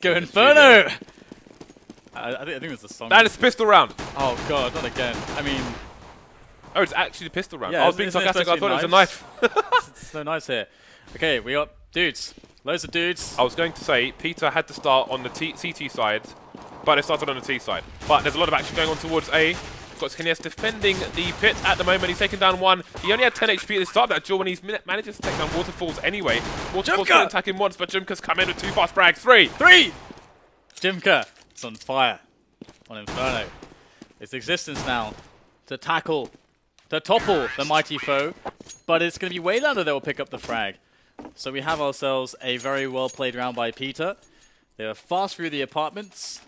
Go Inferno! I think it's the song. That is pistol round. Oh god, not again. I mean... Oh, it's actually the pistol round. Yeah, I was being sarcastic, I thought it was a knife. It's so nice here. Okay, we got dudes. Loads of dudes. I was going to say, Peter had to start on the CT side, but it started on the T side. But there's a lot of action going on towards A. Got Skineas defending the pit at the moment. He's taken down one. He only had 10 HP at the start of that duel, and he's manages to take down Waterfalls anyway. Waterfalls couldn't attack him once, but Jimka's come in with 2 fast frags. 3! Jimka is on fire on Inferno. It's existence now to tackle, to topple the mighty foe, but it's going to be Waylander that will pick up the frag. So we have ourselves a very well played round by Peter. They were fast through the apartments.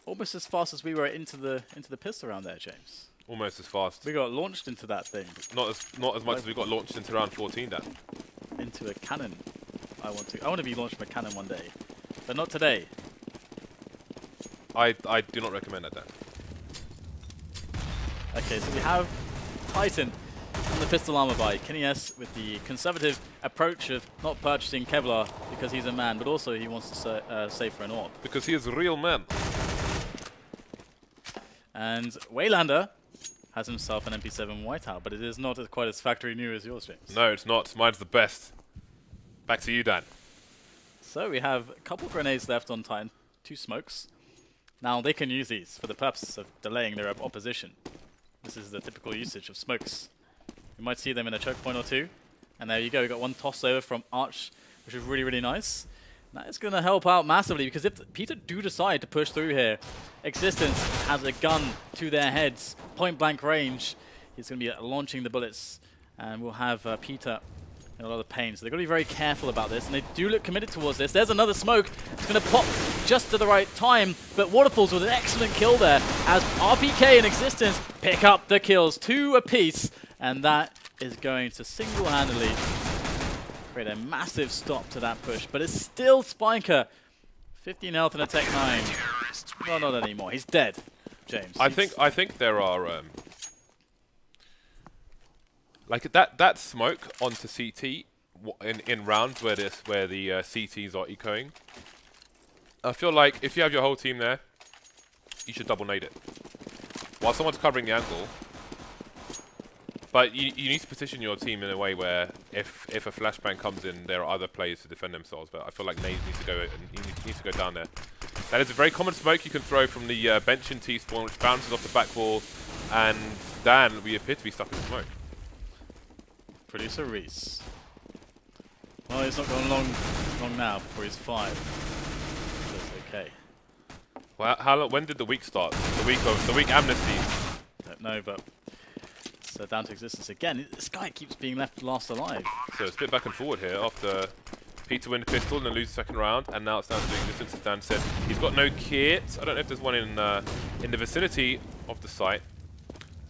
Almost as fast as we were into the pistol round there, James. Almost as fast. We got launched into that thing. Not as much as we got launched into round 14, Dan. Into a cannon. I want to be launched from a cannon one day, but not today. I do not recommend that, Dan. Okay, so we have Titan on the pistol armor by Skineas with the conservative approach of not purchasing Kevlar because he's a man, but also he wants to save for an orb. Because he is a real man. And Waylander has himself an MP7 Whiteout, but it is not quite as factory new as yours, James. No, it's not. Mine's the best. Back to you, Dan. So we have a couple grenades left on Titan, 2 smokes. Now they can use these for the purpose of delaying their opposition. This is the typical usage of smokes. You might see them in a choke point or 2. And there you go, we got 1 toss over from Arch, which is really, really nice. That is going to help out massively, because if Peter do decide to push through here, Existence has a gun to their heads, point blank range. He's going to be launching the bullets, and we'll have Peter in a lot of pain. So they've got to be very careful about this, and they do look committed towards this. There's another smoke. It's going to pop just at the right time, but Waterfalls with an excellent kill there as RPK and Existence pick up the kills, 2 apiece, and that is going to single-handedly create a massive stop to that push, but it's still Spiker. 15 health and a Tech 9. Well, not anymore. He's dead, James. I think there are like that smoke onto CT in rounds where the CTs are ecoing. I feel like if you have your whole team there, you should double nade it while someone's covering the angle. But you need to position your team in a way where if a flashbang comes in, there are other players to defend themselves. But I feel like Nade needs to go and he needs to go down there. That is a very common smoke you can throw from the bench in T-spawn, which bounces off the back wall, and Dan, we appear to be stuck in the smoke. Producer Reese. Well, he's not gone long now before he's 5. That's okay. Well, how long? When did the week start? The week amnesty. Don't know, but. So down to Existence again. This guy keeps being left last alive. So it's a bit back and forward here after Peter win the pistol and then lose the second round, and now it's down to Existence. As Dan said, he's got no kit. I don't know if there's one in the vicinity of the site.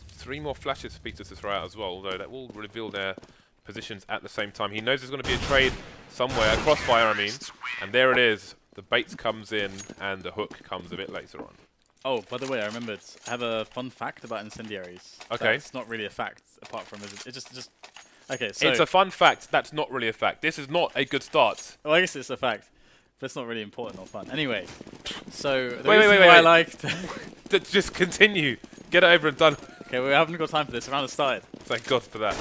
3 more flashes for Peter to throw out as well, although that will reveal their positions at the same time. He knows there's going to be a trade somewhere, a crossfire I mean, and there it is. The bait comes in and the hook comes a bit later on. Oh, by the way, I remembered. I have a fun fact about incendiaries. Okay. It's not really a fact, apart from it just. Okay, so it's a fun fact. That's not really a fact. This is not a good start. Well, I guess it's a fact, but it's not really important or fun. Anyway, so the wait, reason why I liked. Just continue. Get it over and done. Okay, we haven't got time for this. The round has started. Thank God for that.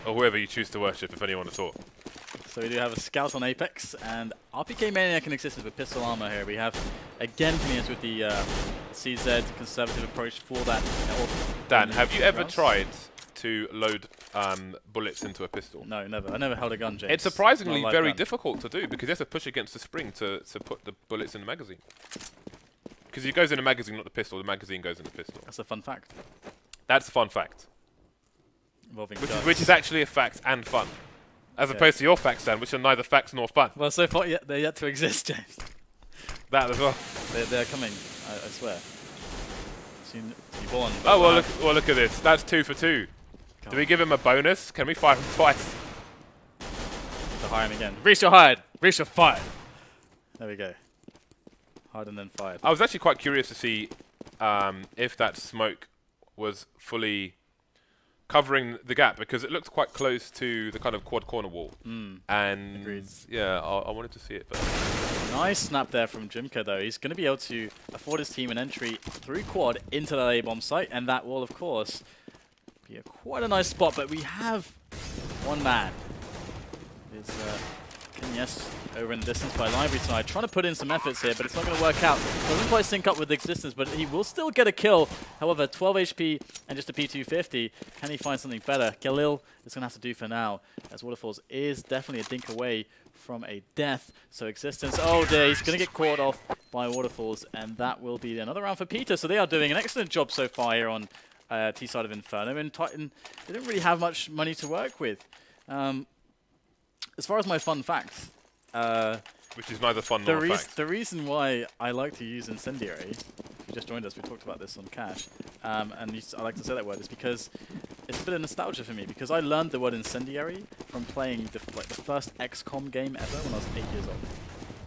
Or whoever you choose to worship, if anyone at all. So we do have a Scout on Apex, and RPK Maniac and Existence with pistol armor here. We have, again, Skineas with the CZ conservative approach for that. Dan, have you ever tried to load bullets into a pistol? No, never. I never held a gun, James. It's surprisingly very difficult to do, because you have to push against the spring to put the bullets in the magazine. Because it goes in the magazine, not the pistol. The magazine goes in the pistol. That's a fun fact. That's a fun fact. Involving which is actually a fact and fun. As opposed to your facts, Dan, which are neither facts nor fun. Well, so far, they're yet to exist, James. That as well. They're coming, I swear. Born, oh, well, look at this. That's 2 for 2. God. Do we give him a bonus? Can we fire him twice? To hire him again. Reach your hired. Reach your fired. There we go. Hard and then fired. I was actually quite curious to see if that smoke was fully covering the gap, because it looked quite close to the kind of quad corner wall. And agreed. yeah, I wanted to see it, but Nice snap there from Jimka, though. He's going to be able to afford his team an entry through quad into the A-bomb site, and that will, of course, be quite a nice spot. But we have one man. It's Kenyes over in the distance by library side, trying to put in some efforts here, but it's not going to work out. Doesn't quite sync up with the existence, but he will still get a kill. However, 12 HP and just a P250. Can he find something better? Galil is going to have to do for now, as Waterfalls is definitely a dink away from a death. So existence, oh dear, he's going to get caught off by Waterfalls, and that will be another round for Peter. So they are doing an excellent job so far here on T side of Inferno, and Titan, they didn't really have much money to work with. As far as my fun facts, which is neither fun nor a fact. The reason why I like to use Incendiary, if you just joined us, we talked about this on Cash, and I like to say that word, is because it's a bit of nostalgia for me, because I learned the word Incendiary from playing the first XCOM game ever when I was 8 years old.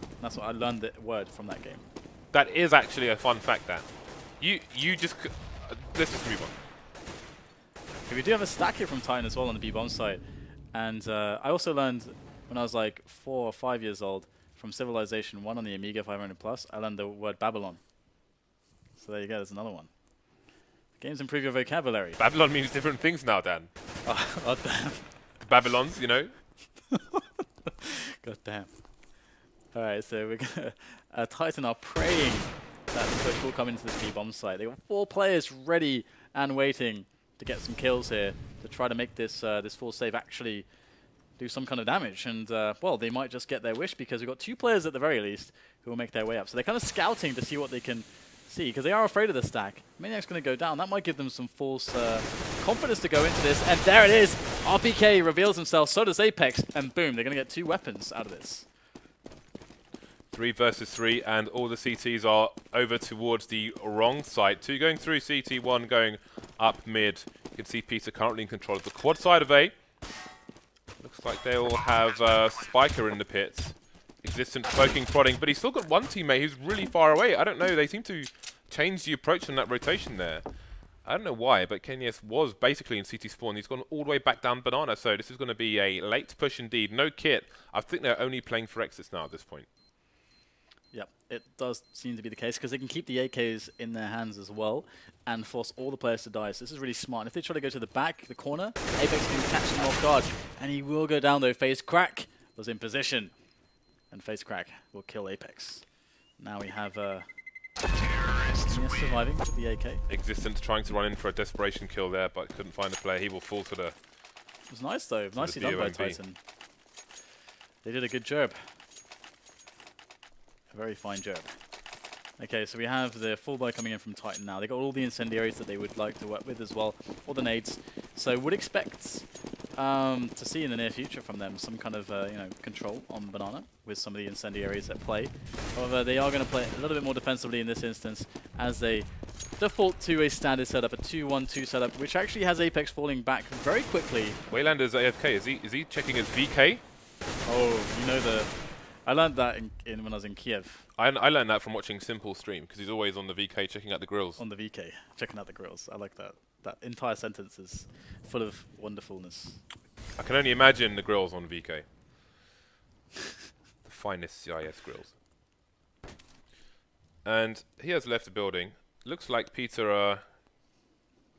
And that's what I learned the word from that game. That is actually a fun fact, Dan. You just... let's just move on. Okay, we do have a stack here from Titan as well on the B-bomb site. And I also learned when I was like 4 or 5 years old from Civilization 1 on the Amiga 500 Plus, I learned the word Babylon. So there you go, there's another one. Games improve your vocabulary. Babylon means different things now, Dan. Oh damn. The Babylons, you know? God damn. Alright, so we're gonna... Titan are praying that the push will come into this B-bomb site. They got 4 players ready and waiting to get some kills here, to try to make this this full save actually do some kind of damage. And, well, they might just get their wish, because we've got 2 players at the very least who will make their way up. So they're kind of scouting to see what they can see, because they are afraid of the stack. Maniac's going to go down. That might give them some false confidence to go into this. And there it is! RPK reveals himself, so does Apex, and boom, they're going to get 2 weapons out of this. 3 versus 3, and all the CTs are over towards the wrong side. 2 going through CT, 1 going up mid. You can see Peter currently in control of the quad side of A. Looks like they all have Spiker in the pits. Existence poking, prodding, but he's still got one teammate who's really far away. I don't know, they seem to change the approach on that rotation there. I don't know why, but Kenyes was basically in CT spawn. He's gone all the way back down Banana, so this is going to be a late push indeed. No kit. I think they're only playing for exits now at this point. Yep, it does seem to be the case, because they can keep the AKs in their hands as well and force all the players to die. So this is really smart. And if they try to go to the back, the corner, Apex can catch them off guard. And he will go down though. Face Crack was in position. And Face Crack will kill Apex. Now we have surviving with the AK. Existence trying to run in for a desperation kill there, but couldn't find the player. He will fall to the... It was nice though. Nicely done by Titan. They did a good job. A very fine job. Okay, so we have the full buy coming in from Titan now. They got all the incendiaries that they would like to work with as well, all the nades. So would expect to see in the near future from them some kind of control on Banana with some of the incendiaries at play. However, they are going to play a little bit more defensively in this instance as they default to a standard setup, a 2-1-2 setup, which actually has Apex falling back very quickly. Waylander's AFK. Is he checking his VK? Oh, you know the... I learned that when I was in Kiev. I learned that from watching Simple stream, because he's always on the VK checking out the grills. On the VK, checking out the grills. I like that. That entire sentence is full of wonderfulness. I can only imagine the grills on VK. The finest CIS grills. And he has left the building. Looks like Peter are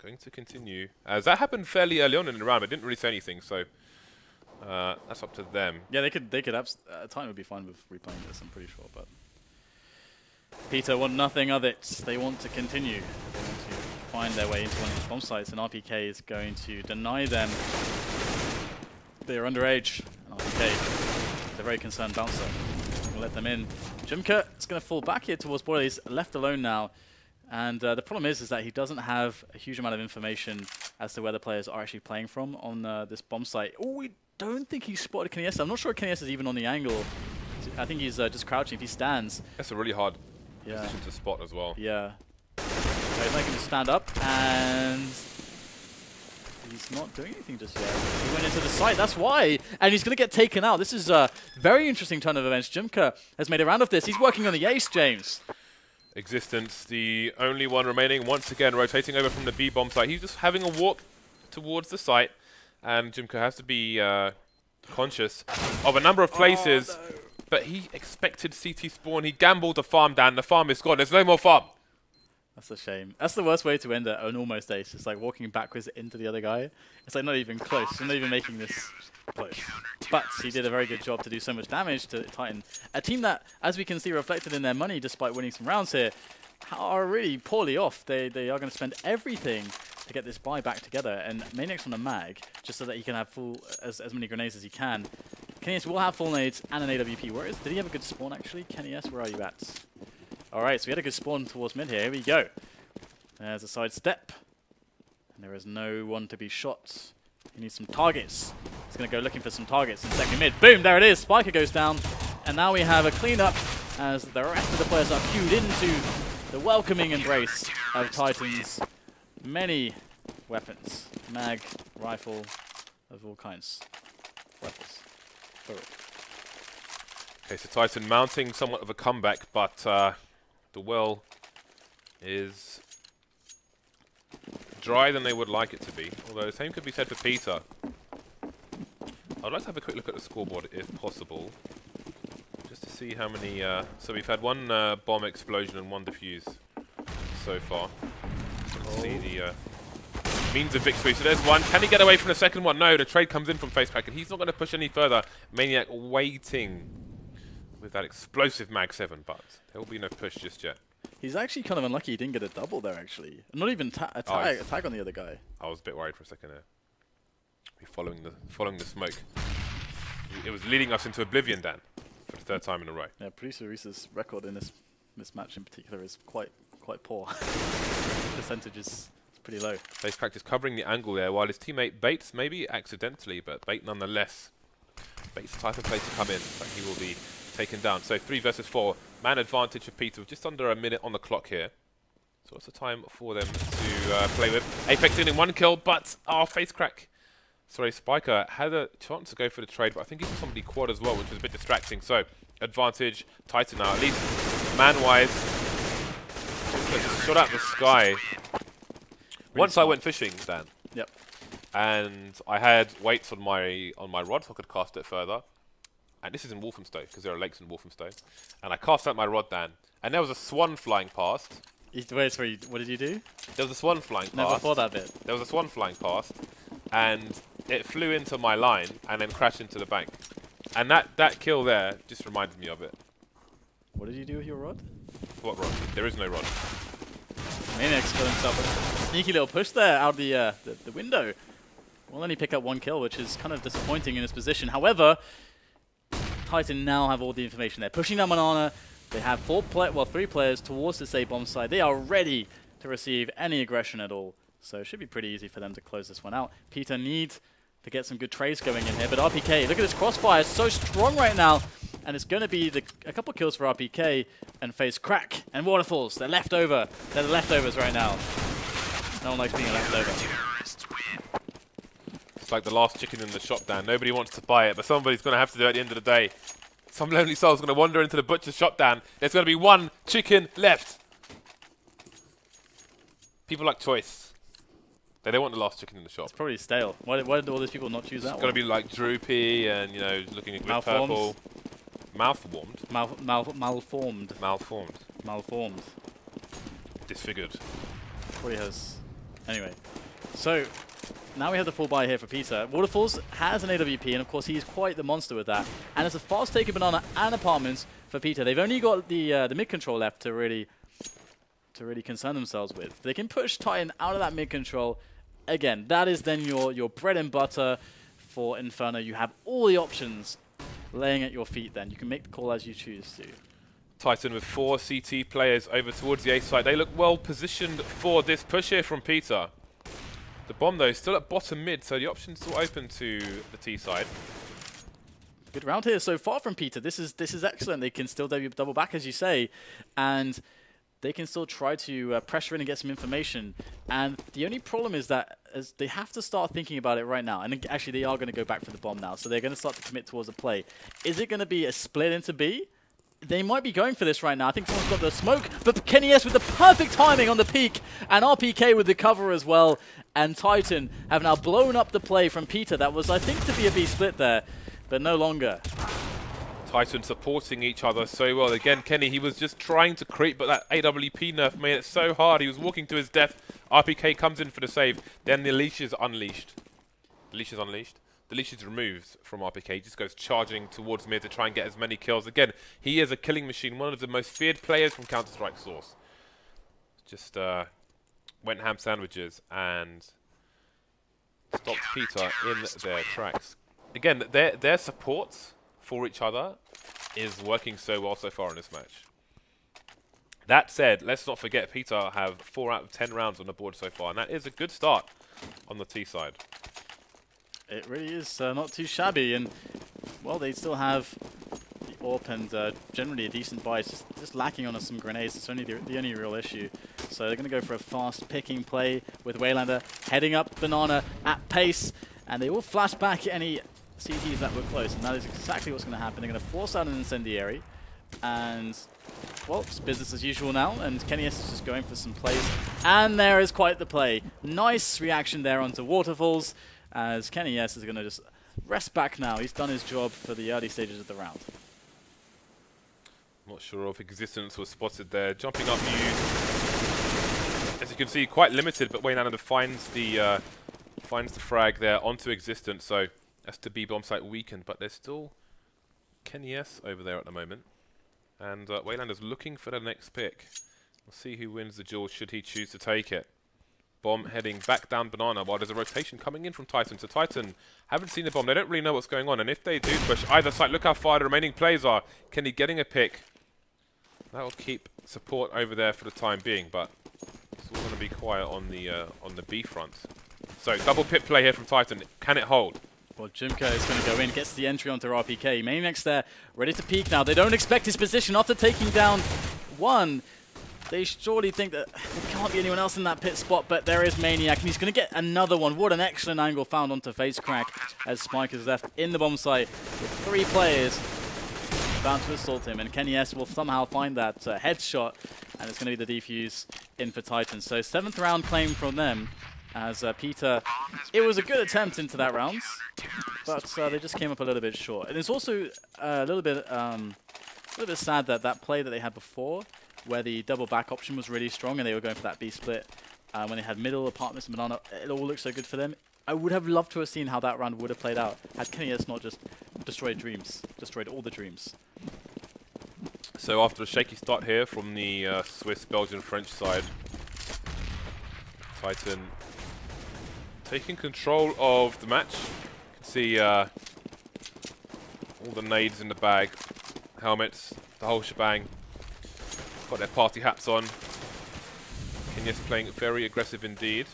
going to continue. As that happened fairly early on in the round, but didn't really say anything, so... that's up to them. Yeah, they could. Titan would be fine with replaying this, I'm pretty sure. But Peter want nothing of it. They want to continue. They want to find their way into one of these bomb sites, and RPK is going to deny them. They are underage, and RPK is a very concerned bouncer. We'll let them in. Jimka is going to fall back here towards Boiler. He's left alone now. And the problem is that he doesn't have a huge amount of information as to where the players are actually playing from on this bomb site. Oh, we don't think he spotted Kenyes. I'm not sure Kenyes is even on the angle. I think he's just crouching. If he stands... That's a really hard position to spot as well. Yeah. So he's making him stand up, and he's not doing anything just yet. He went into the site, that's why. And he's going to get taken out. This is a very interesting turn of events. Jimka has made a round of this. He's working on the ace, James. Existence, the only one remaining, once again rotating over from the B-bomb site. He's just having a walk towards the site, and Jimka has to be conscious of a number of places but he expected CT spawn. He gambled the farm down. The farm is gone. There's no more farm. That's a shame. That's the worst way to end an almost ace. It's like walking backwards into the other guy. It's like not even close. You're not even making this close. But he did a very good job to do so much damage to Titan. A team that, as we can see reflected in their money despite winning some rounds here, are really poorly off. They are going to spend everything to get this buy back together. And Maniac's on a mag, just so that he can have full as many grenades as he can. Kenny S will have full nades and an AWP. Did he have a good spawn actually? Kenny S, where are you at? Alright, so we had a good spawn towards mid here. Here we go. There's a side step. And there is no one to be shot. He needs some targets. He's going to go looking for some targets in second mid. Boom, there it is. Spiker goes down. And now we have a cleanup as the rest of the players are queued into the welcoming embrace of Titan's many weapons. Mag, rifle, of all kinds. Rifles. Okay, so Titan mounting somewhat of a comeback, but the well is drier than they would like it to be. Although the same could be said for Peter. I'd like to have a quick look at the scoreboard if possible, just to see how many. So we've had one bomb explosion and one defuse so far. Let's see the means of victory. So there's one. Can he get away from the second one? No, the trade comes in from Facecrack, and he's not going to push any further. Maniac waiting with that explosive Mag 7, but there will be no push just yet. He's actually kind of unlucky he didn't get a double there, actually. Not even a tag on the other guy. I was a bit worried for a second there. We're following the smoke. It was leading us into oblivion, Dan, for the third time in a row. Yeah, Producer Reese's record in this match in particular is quite poor. Percentage is pretty low. Facecrack is covering the angle there, while his teammate Bates, maybe accidentally, but Bait nonetheless. Bates the type of play to come in, but he will be taken down. So 3 versus 4. Man advantage for Peter with just under a minute on the clock here. So what's the time for them to play with? Apex in 1 kill, but Facecrack. Sorry, Spiker had a chance to go for the trade, but I think he saw somebody quad as well, which was a bit distracting. So advantage Titan now, at least man-wise. Just shot out the sky. Once I went fishing, Dan. Yep. And I had weights on my rod, so I could cast it further. And this is in Wolfenstone, because there are lakes in Wolfenstone. And I cast out my rod, Dan, and there was a swan flying past. Wait, sorry, what did you do? There was a swan flying past. No, before that bit. There was a swan flying past, and it flew into my line and then crashed into the bank. And that kill there just reminded me of it. What did you do with your rod? What rod? There is no rod. Maniac's got himself a sneaky little push there out the window. Will only pick up 1 kill, which is kind of disappointing in this position. However, Titan now have all the information. They're pushing down Banana. They have 3 players towards this A bomb side. They are ready to receive any aggression at all. So it should be pretty easy for them to close this one out. Peter needs to get some good trades going in here. But RPK, look at this crossfire. It's so strong right now. And it's going to be a couple kills for RPK and Facecrack and Waterfalls. They're left over. They're the leftovers right now. No one likes being a leftover. It's like the last chicken in the shop, Dan. Nobody wants to buy it, but somebody's going to have to do it at the end of the day. Some lonely soul's going to wander into the butcher's shop, Dan. There's going to be 1 chicken left. People like choice. They don't want the last chicken in the shop. It's probably stale. Why did all these people not choose that one? It's going to be like droopy and, you know, looking a bit purple. Malformed? Malformed. Malformed. Malformed. Disfigured. Probably has. Anyway. So, now we have the full buy here for Peter. Waterfalls has an AWP, and of course he's quite the monster with that. And it's a fast taker Banana and apartments for Peter. They've only got the mid control left to really concern themselves with. They can push Titan out of that mid control. Again, that is then your bread and butter for Inferno. You have all the options laying at your feet then. You can make the call as you choose to. Titan with 4 CT players over towards the A side. They look well positioned for this push here from Peter. The bomb, though, still at bottom mid, so the option's still open to the T side. Good round here so far from Peter. This is excellent. They can still double back, as you say, and they can still try to pressure in and get some information. And the only problem is that they have to start thinking about it right now. And actually, they are going to go back for the bomb now, so they're going to start to commit towards the play. Is it going to be a split into B? They might be going for this right now. I think someone's got the smoke, but Kenny S with the perfect timing on the peak, and RPK with the cover as well. And Titan have now blown up the play from Peter. That was, I think, to be a B split there, but no longer. Titan supporting each other so well. Again, Kenny, he was just trying to creep, but that AWP nerf made it so hard. He was walking to his death. RPK comes in for the save. Then the leash is unleashed. The leash is unleashed. The leash is removed from RPK. He just goes charging towards mid to try and get as many kills. Again, he is a killing machine. One of the most feared players from Counter-Strike Source. Just went ham sandwiches and stopped Peter in their tracks. Again, their support for each other is working so well so far in this match. That said, let's not forget Peter have 4 out of 10 rounds on the board so far, and that is a good start on the T side. It really is not too shabby, and well, they still have the AWP and generally a decent buy. It's just lacking on some grenades. It's only the only real issue. So they're going to go for a fast picking play with Waylander heading up Banana at pace, and they will flash back any CTs that were close, and that is exactly what's going to happen. They're going to force out an incendiary, and well, it's business as usual now, and Kenny S is just going for some plays, and there is quite the play. Nice reaction there onto Waterfalls, as Kenny S is going to just rest back now. He's done his job for the early stages of the round. Not sure if Existence was spotted there. Jumping up you, as you can see, quite limited, but Waylander finds the frag there onto Existence, so that's the B bomb site weakened, but there's still Kenny S over there at the moment. And Waylander's looking for the next pick. We'll see who wins the duel should he choose to take it. Bomb heading back down Banana while there's a rotation coming in from Titan. So Titan haven't seen the bomb. They don't really know what's going on. And if they do push either side, look how far the remaining plays are. Kenny getting a pick. That will keep support over there for the time being, but it's all going to be quiet on the B front. So double pit play here from Titan. Can it hold? Well, Jimka is going to go in, gets the entry onto RPK. Maniac's there, ready to peek now. They don't expect his position after taking down one. They surely think that there can't be anyone else in that pit spot, but there is Maniac, and he's going to get another one. What an excellent angle found onto Face Crack as Spike is left in the bomb site with 3 players bound to assault him, and Kenny S will somehow find that headshot, and it's going to be the defuse in for Titan. So 7th round claim from them. As Peter, it was a good attempt into that round, but they just came up a little bit short. And it's also a little bit sad that that play that they had before, where the double back option was really strong and they were going for that B split, when they had middle apartments and Banana, it all looked so good for them. I would have loved to have seen how that round would have played out had Kenny S not just destroyed all the dreams. So after a shaky start here from the Swiss, Belgian, French side, Titan taking control of the match. You can see all the nades in the bag, helmets, the whole shebang. Got their party hats on. Kenyas playing very aggressive indeed.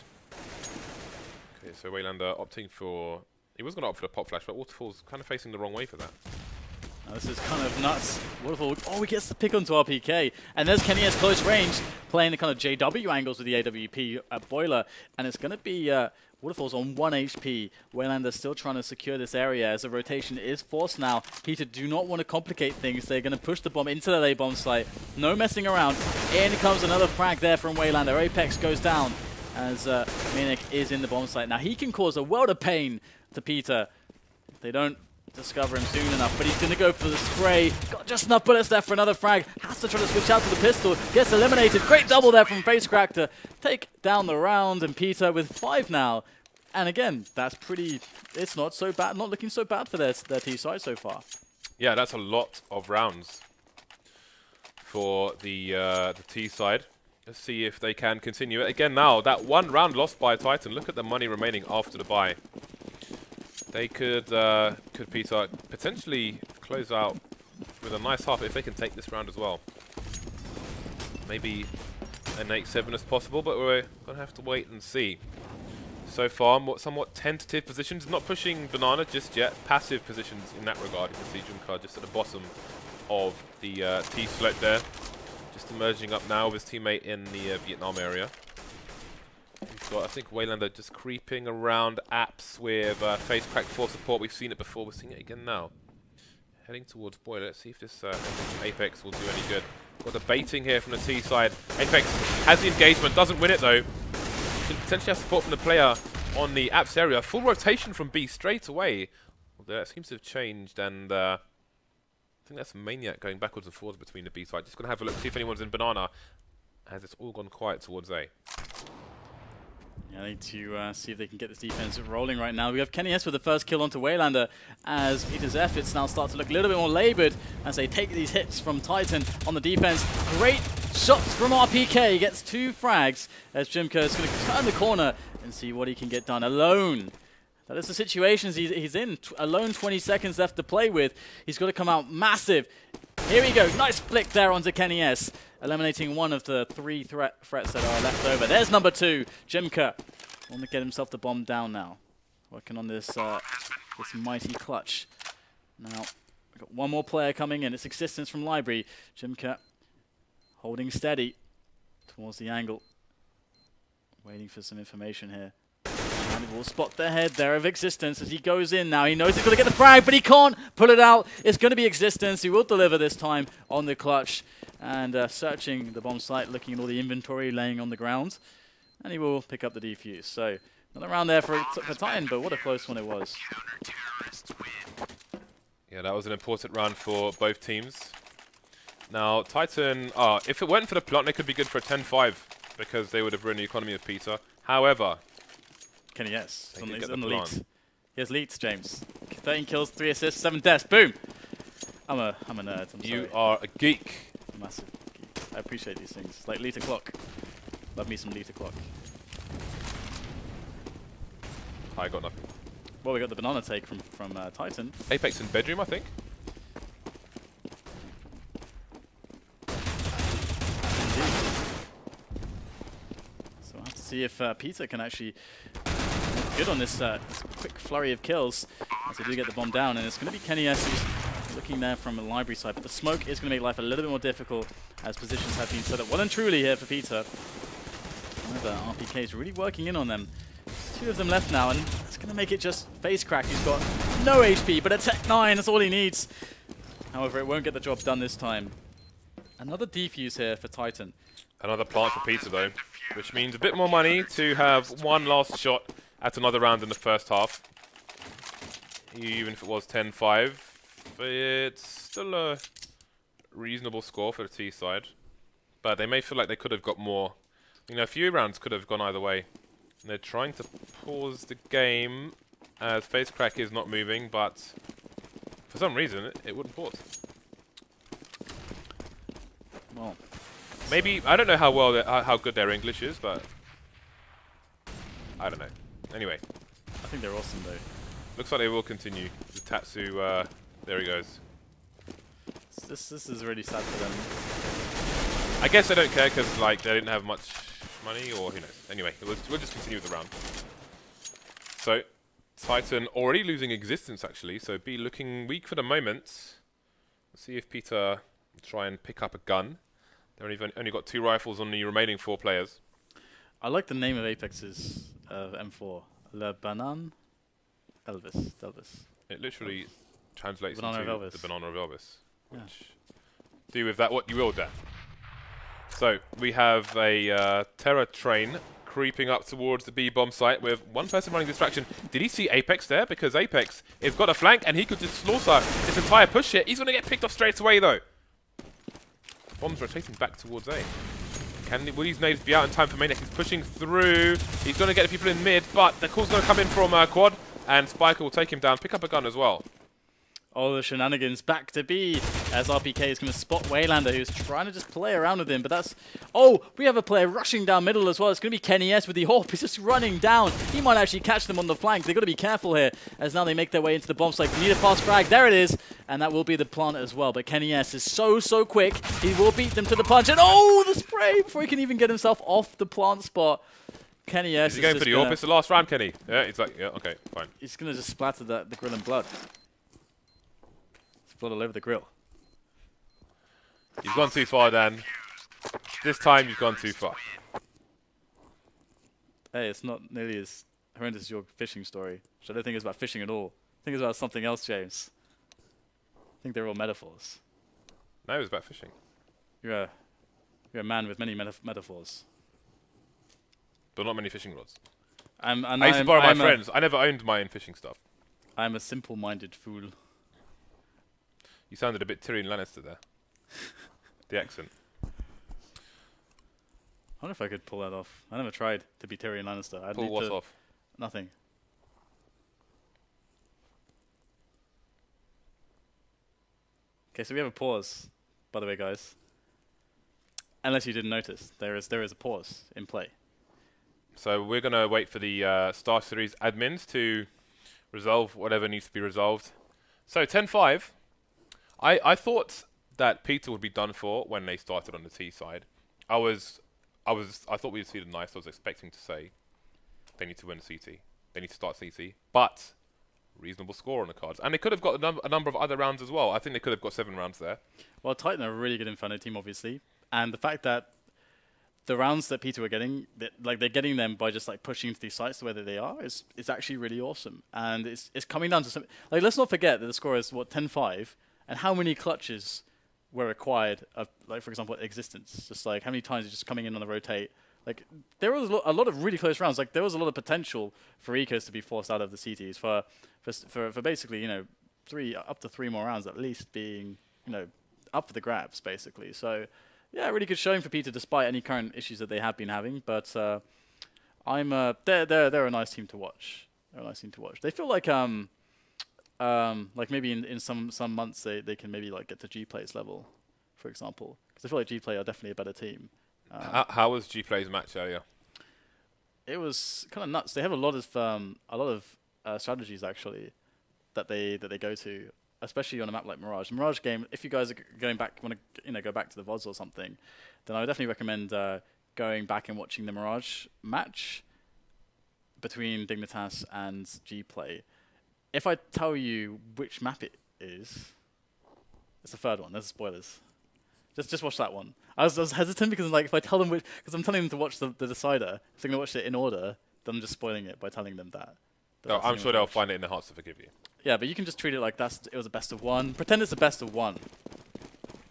Okay, so Waylander opting for... He was going to opt for the pop flash, but Waterfall's kind of facing the wrong way for that. Now this is kind of nuts. Waterfall, oh, he gets the pick onto RPK. And there's Kenny S close range, playing the kind of JW angles with the AWP Boiler. And it's going to be Waterfall's on 1 HP. Waylander's still trying to secure this area as a rotation is forced now. Peter do not want to complicate things. They're going to push the bomb into the A bomb site. No messing around. In comes another frag there from Waylander. Apex goes down as Minik is in the bomb site. Now he can cause a world of pain to Peter. They don't discover him soon enough, but he's going to go for the spray. Got just enough bullets there for another frag. Has to try to switch out to the pistol. Gets eliminated. Great double there from Face Crack to take down the round, and Peter with 5 now. And again, that's pretty... It's not so bad. Not looking so bad for their T side so far. Yeah, that's a lot of rounds for the T side. Let's see if they can continue it. Again now, that 1 round lost by Titan. Look at the money remaining after the buy. They could Peter potentially close out with a nice half if they can take this round as well. Maybe an 8-7 as possible, but we're going to have to wait and see. So far, somewhat tentative positions, not pushing Banana just yet. Passive positions in that regard. You can see Junka just at the bottom of the T slope there. Just emerging up now with his teammate in the Vietnam area. We've got, I think, Waylander just creeping around apps with Face Crack for support. We've seen it before, we're seeing it again now. Heading towards Boiler. Let's see if this Apex will do any good. Got the baiting here from the T side. Apex has the engagement, doesn't win it though. Can potentially have support from the player on the apps area. Full rotation from B straight away. Well, that seems to have changed, and think that's Maniac going backwards and forwards between the B side. Just going to have a look, see if anyone's in banana, as it's all gone quiet towards A. Yeah, I need to see if they can get this defense rolling right now. We have Kenny S with the first kill onto Waylander, as Peter's efforts now start to look a little bit more laboured as they take these hits from Titan on the defense. Great shots from RPK. He gets 2 frags as Jimka is going to turn the corner and see what he can get done alone. That is the situations he's in. Alone, 20 seconds left to play with. He's got to come out massive. Here we go. Nice flick there onto Kenny S, eliminating one of the 3 threats that are left over. There's number 2, Jimka. Want to get himself the bomb down now. Working on this this mighty clutch. Now, we've got one more player coming in. It's Existence from Library. Jimka holding steady towards the angle. Waiting for some information here. And we'll spot the head there of Existence as he goes in now. He knows he's going to get the frag, but he can't pull it out. It's going to be Existence who will deliver this time on the clutch. And searching the bomb site, looking at all the inventory laying on the ground. And he will pick up the defuse. So, another round there for Titan, but what a close one it was. Yeah, that was an important round for both teams. Now, Titan, if it went for the plant, they could be good for a 10-5 because they would have ruined the economy of Peter. However, Kenny, yes, he's the on the plant. lead. He has leads, James. 13 kills, 3 assists, 7 deaths. Boom! I'm a nerd. You are a geek. A massive geek. I appreciate these things. Like Lita Clock. Love me some Lita Clock. I got nothing. Well, we got the banana take from Titan. Apex in bedroom, I think. So we'll have to see if Peter can actually look good on this quick flurry of kills as they do get the bomb down. And it's going to be Kenny S who's looking there from the library side. But the smoke is going to make life a little bit more difficult as positions have been set up well and truly here for Peter. However, RPK is really working in on them. 2 of them left now, and it's going to make it just Face Crack, who's got no HP, but a Tech 9, that's all he needs. However, it won't get the job done this time. Another defuse here for Titan. Another plant for Peter, though, which means a bit more money to have one last shot at another round in the first half. Even if it was 10-5, it's still a reasonable score for the T side. But they may feel like they could have got more. You know, a few rounds could have gone either way. And they're trying to pause the game as Face Crack is not moving, but for some reason it wouldn't pause. Well, maybe I don't know how good their English is, but I don't know. Anyway, I think they're awesome though. Looks like they will continue. The Tatsu, there he goes. This is really sad for them. I guess they don't care because like they didn't have much money, or who knows. Anyway, we'll just continue with the round. So, Titan already losing existence actually, so B looking weak for the moment. Let's see if Peter will try and pick up a gun. They've only got 2 rifles on the remaining 4 players. I like the name of Apex's M4. Le Banan Elvis. It literally translates Banana into of Elvis. the banana of Elvis. Yeah. Which do with that what you will, Dan. So, we have a Terror train creeping up towards the B bomb site with one person running distraction. Did he see Apex there? Because Apex has got a flank and he could just slaughter this entire push here. He's going to get picked off straight away though. Bomb's rotating back towards A. Will these nades be out in time for Maniac? He's pushing through. He's going to get the people in mid, but the call's going to come in from Quad, and Spiker will take him down, pick up a gun as well. Oh, the shenanigans back to B as RPK is going to spot Waylander, who's trying to just play around with him. But that's... Oh, we have a player rushing down middle as well. It's going to be Kenny S with the AWP. He's just running down. He might actually catch them on the flank. They've got to be careful here as now they make their way into the bomb site. We need a fast frag. There it is. And that will be the plant as well. But Kenny S is so quick. He will beat them to the punch. And oh, the spray before he can even get himself off the plant spot. Kenny S is going for the AWP. It's the last round, Kenny. Yeah, it's like, yeah, okay, fine. He's going to just splatter the grill in blood. Blood all over the grill. You've gone too far, Dan. This time you've gone too far. Hey, it's not nearly as horrendous as your fishing story, which I don't think is about fishing at all. I think it's about something else, James. I think they're all metaphors. No, it was about fishing. You're a man with many metaphors. But not many fishing rods. I used to borrow my friends. I never owned my own fishing stuff. I'm a simple-minded fool. You sounded a bit Tyrion Lannister there. The accent. I wonder if I could pull that off. I never tried to be Tyrion Lannister. I'd Pull need what to off? Nothing. Okay, so we have a pause, by the way, guys. Unless you didn't notice, there is a pause in play. So we're going to wait for the Star Series admins to resolve whatever needs to be resolved. So 10-5. I thought that Peter would be done for when they started on the T side. I thought we'd see the nice. I was expecting to say they need to win CT. They need to start CT. But reasonable score on the cards. And they could have got a number of other rounds as well. I think they could have got 7 rounds there. Well, Titan are a really good Inferno team, obviously. And the fact that the rounds that Peter were getting, they're getting them by just like pushing into these sites the way that they are, is actually really awesome. And it's coming down to some, like, let's not forget that the score is what, 10-5, and how many clutches were required of, like, for example, existence. Just like how many times it's just coming in on the rotate. Like, there was a lot of really close rounds. Like, there was a lot of potential for Ecos to be forced out of the CTs for basically, you know, up to 3 more rounds at least being, you know, up for the grabs basically. So yeah, really good showing for Peter despite any current issues that they have been having. But they're a nice team to watch. They're a nice team to watch. They feel like maybe in some months they can maybe like get to G-Play's level, for example, because I feel like G-Play are definitely a better team. How was G-Play's match earlier? It was kind of nuts. They have a lot of strategies actually that they go to, especially on a map like Mirage. Mirage game, if you guys are going back, want to go back to the VODs or something, then I would definitely recommend going back and watching the Mirage match between Dignitas and G-Play. If I tell you which map it is, it's the third one. There's spoilers. Just watch that one. I was hesitant because like if I tell them because I'm telling them to watch the Decider, if they're gonna watch it in order, then I'm just spoiling it by telling them that. No, I'm sure they'll find it in their hearts to forgive you. Yeah, but you can just treat it like it was a best of 1. Pretend it's a best of 1.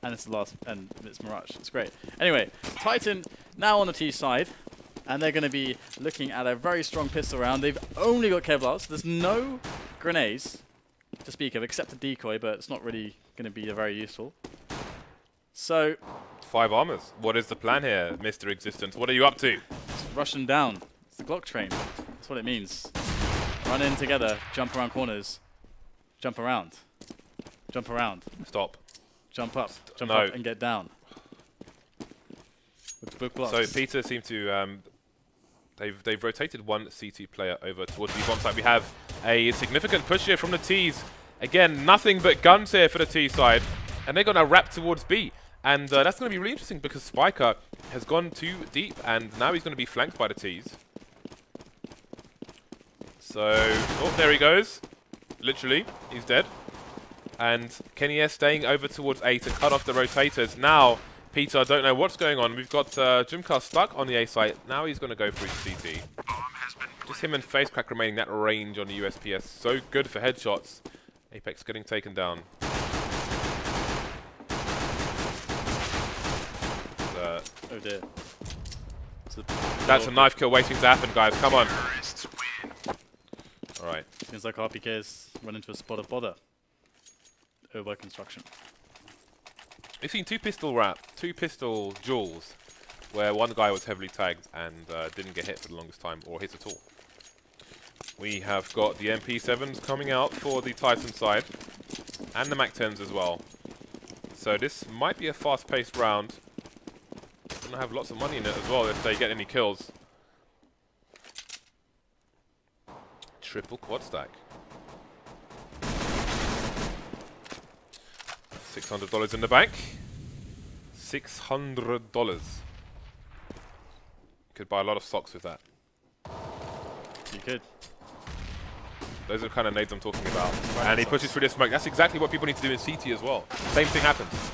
And it's the last, and it's Mirage. It's great. Anyway, Titan now on the T side, and they're going to be looking at a very strong pistol round. They've only got Kevlars. So there's no grenades to speak of, except a decoy, but it's not really going to be very useful. So 5 armors. What is the plan here, Mr. Existence? What are you up to? It's Russian down. It's the Glock train. That's what it means. Run in together, jump around corners, jump around, jump around. Stop. Jump up, jump up and get down. With book blocks. So Peter seemed to they've rotated one CT player over towards the bomb side. We have a significant push here from the T's. Again, nothing but guns here for the T side, and they're going to wrap towards B. And that's going to be really interesting because Spiker has gone too deep, and now he's going to be flanked by the T's. So, oh, there he goes. Literally, he's dead. And Kenny S staying over towards A to cut off the rotators. Now, Peter, I don't know what's going on. We've got Jimcar stuck on the A site. Now he's going to go through CT. Just him and Facecrack remaining that range on the USPS. So good for headshots. Apex getting taken down. Oh dear. That's a knife kill waiting to happen, guys. Come on. Alright. Seems like RPK's run into a spot of bother over construction. We've seen two pistol duels where one guy was heavily tagged and didn't get hit for the longest time or hit at all. We have got the MP7s coming out for the Titan side and the MAC-10s as well. So this might be a fast-paced round. Gonna have lots of money in it as well if they get any kills. Triple quad stack. $600 in the bank. $600. Could buy a lot of socks with that. You could. Those are the kind of nades I'm talking about. And he pushes through this smoke. That's exactly what people need to do in CT as well. Same thing happens.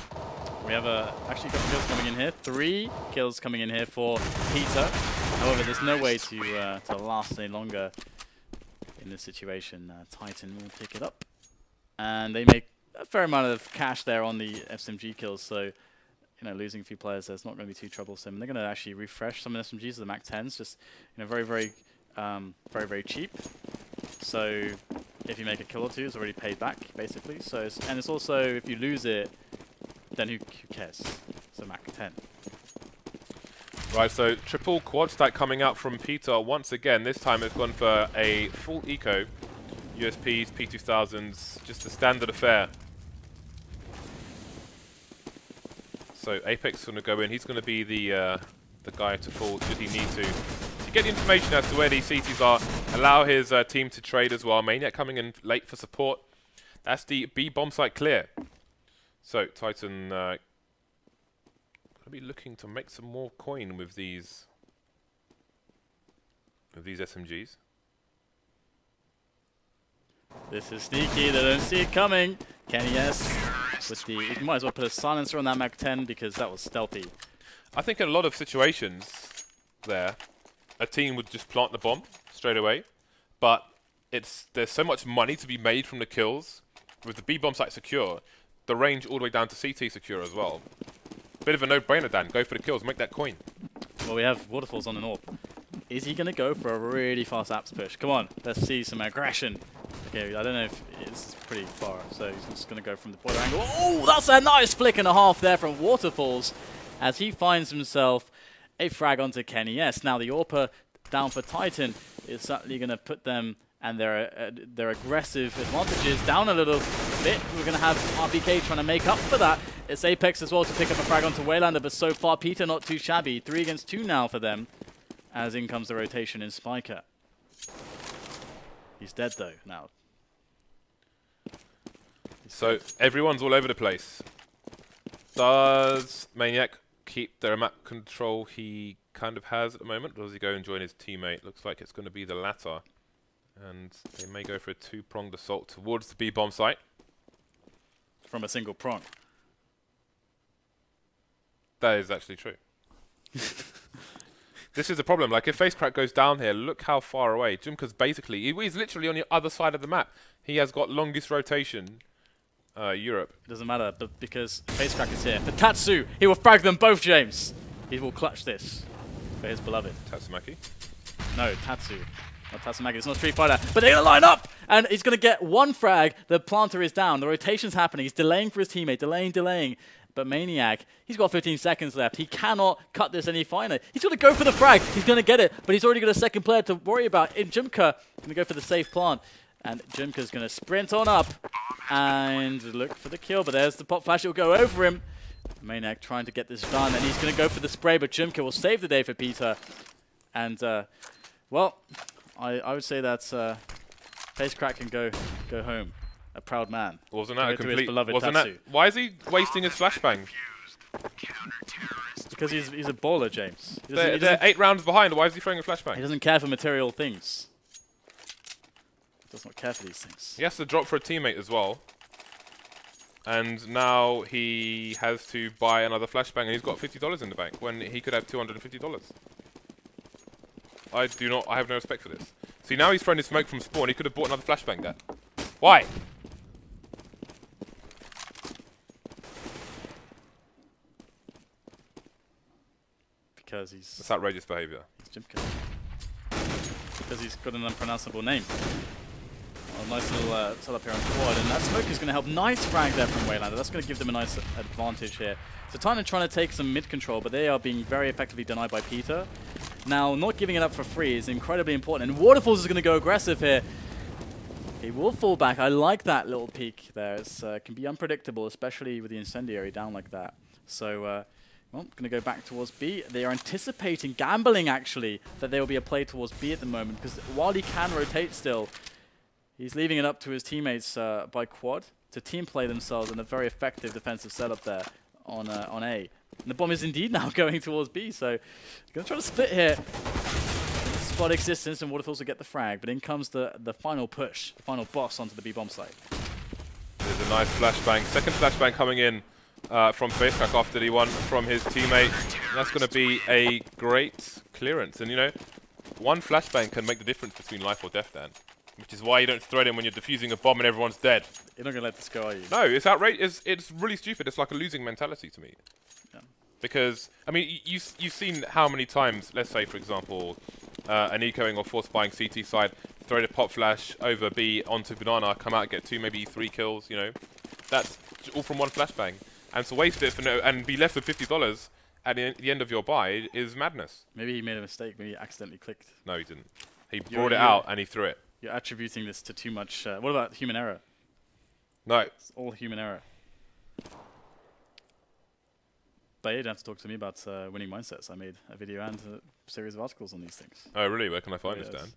We have actually got kills coming in here. 3 kills coming in here for Peter. However, there's no way to last any longer in this situation. Titan will pick it up. And they make a fair amount of cash there on the SMG kills. So, you know, losing a few players there's not going to be too troublesome. They're going to actually refresh some of the SMGs to the MAC-10s. Just, you know, very, very cheap. So, if you make a kill or two, it's already paid back, basically. So, and it's also, if you lose it, then who cares? So Mac 10. Right, so triple quad stack coming out from Peter once again. This time it's gone for a full eco. USPs, P2000s, just a standard affair. So Apex is going to go in. He's going to be the guy to fall should he need to. To get the information as to where these CTs are, allow his team to trade as well. Maniac coming in late for support. That's the B bomb site clear. So Titan going to be looking to make some more coin with these SMGs. This is sneaky. They don't see it coming. Kenny S with the. You might as well put a silencer on that Mac 10 because that was stealthy. I think in a lot of situations there, a team would just plant the bomb straight away, but there's so much money to be made from the kills. With the B bomb site secure, the range all the way down to CT secure as well. Bit of a no-brainer, Dan. Go for the kills, make that coin. Well, we have waterfalls on the north. Is he going to go for a really fast apps push? Come on, let's see some aggression. Okay, I don't know if it's pretty far, so he's just going to go from the border angle. Oh, that's a nice flick and a half there from waterfalls as he finds himself a frag onto Kenny S. Now the AWPer down for Titan is certainly going to put them and their aggressive advantages down a little bit. We're going to have RBK trying to make up for that. It's Apex as well to pick up a frag onto Waylander, but so far Peter not too shabby. 3 against 2 now for them as in comes the rotation in Spiker. He's dead though now. So everyone's all over the place. Does Maniac keep their map control he kind of has at the moment, or does he go and join his teammate? Looks like it's going to be the latter. And they may go for a 2-pronged assault towards the B bomb site. From a single prong. That is actually true. This is the problem. Like, if FaceCrack goes down here, look how far away. Jumka's basically... He's literally on the other side of the map. He has got longest rotation. Europe. Doesn't matter, but because FaceCrack is here. For Tatsu, he will frag them both, James. He will clutch this for his beloved. Tatsumaki? No, Tatsu. Not Tatsumaki, it's not Street Fighter. But they're going to line up! And he's going to get one frag. The planter is down. The rotation's happening. He's delaying for his teammate. Delaying. But Maniac, he's got 15 seconds left. He cannot cut this any finer. He's going to go for the frag. He's going to get it. But he's already got a second player to worry about. In Jumka, going to go for the safe plant. And Jumka's going to sprint on up and look for the kill. But there's the pop flash. It will go over him. Maniac trying to get this done. And he's going to go for the spray. But Jumka will save the day for Peter. And, well, I would say that FaceCrack can go home. A proud man. Wasn't that a complete... Wasn't that, why is he wasting his flashbang? Because he's a baller, James. They're 8 rounds behind. Why is he throwing a flashbang? He doesn't care for material things. He does not care for these things. He has to drop for a teammate as well. And now he has to buy another flashbang, and he's got $50 in the bank when he could have $250. I have no respect for this. See, now he's throwing his smoke from spawn. He could have bought another flashbang there. Why? Because he's... That's outrageous behavior. He's Jimka. Because he's got an unpronounceable name. Well, nice little setup here on quad, and that smoke is going to help. Nice frag there from Waylander. That's going to give them a nice advantage here. So Titan trying to take some mid control, but they are being very effectively denied by Peter. Now, not giving it up for free is incredibly important, and Waterfalls is going to go aggressive here. He will fall back. I like that little peek there. It can be unpredictable, especially with the incendiary down like that. So, well, going to go back towards B. They are anticipating, gambling actually, that there will be a play towards B at the moment, because while he can rotate still, he's leaving it up to his teammates by quad to team play themselves in a very effective defensive setup there on A. And the bomb is indeed now going towards B, so going to try to split here. Spot existence and Waterfalls will get the frag, but in comes the final push, the final boss onto the B bomb site. There's a nice flashbang. Second flashbang coming in from FaceCrack after the one from his teammate. And that's going to be a great clearance. And you know, one flashbang can make the difference between life or death, Dan. Which is why you don't throw it in when you're defusing a bomb and everyone's dead. You're not going to let this go, are you? No, it's outrageous. It's really stupid. It's like a losing mentality to me. Yeah. Because, I mean, you've seen how many times, let's say, for example, an ecoing or force buying CT side, throw the pop flash over B onto banana, come out, get 2, maybe 3 kills. You know, that's all from one flashbang. And to waste it for no, and be left with $50 at the end of your buy is madness. Maybe he made a mistake. Maybe he accidentally clicked. No, he didn't. He brought it out and he threw it. You're attributing this to too much. What about human error? No. It's all human error. But you don't have to talk to me about winning mindsets. I made a video and a series of articles on these things. Oh, really? Where can I find this, Dan?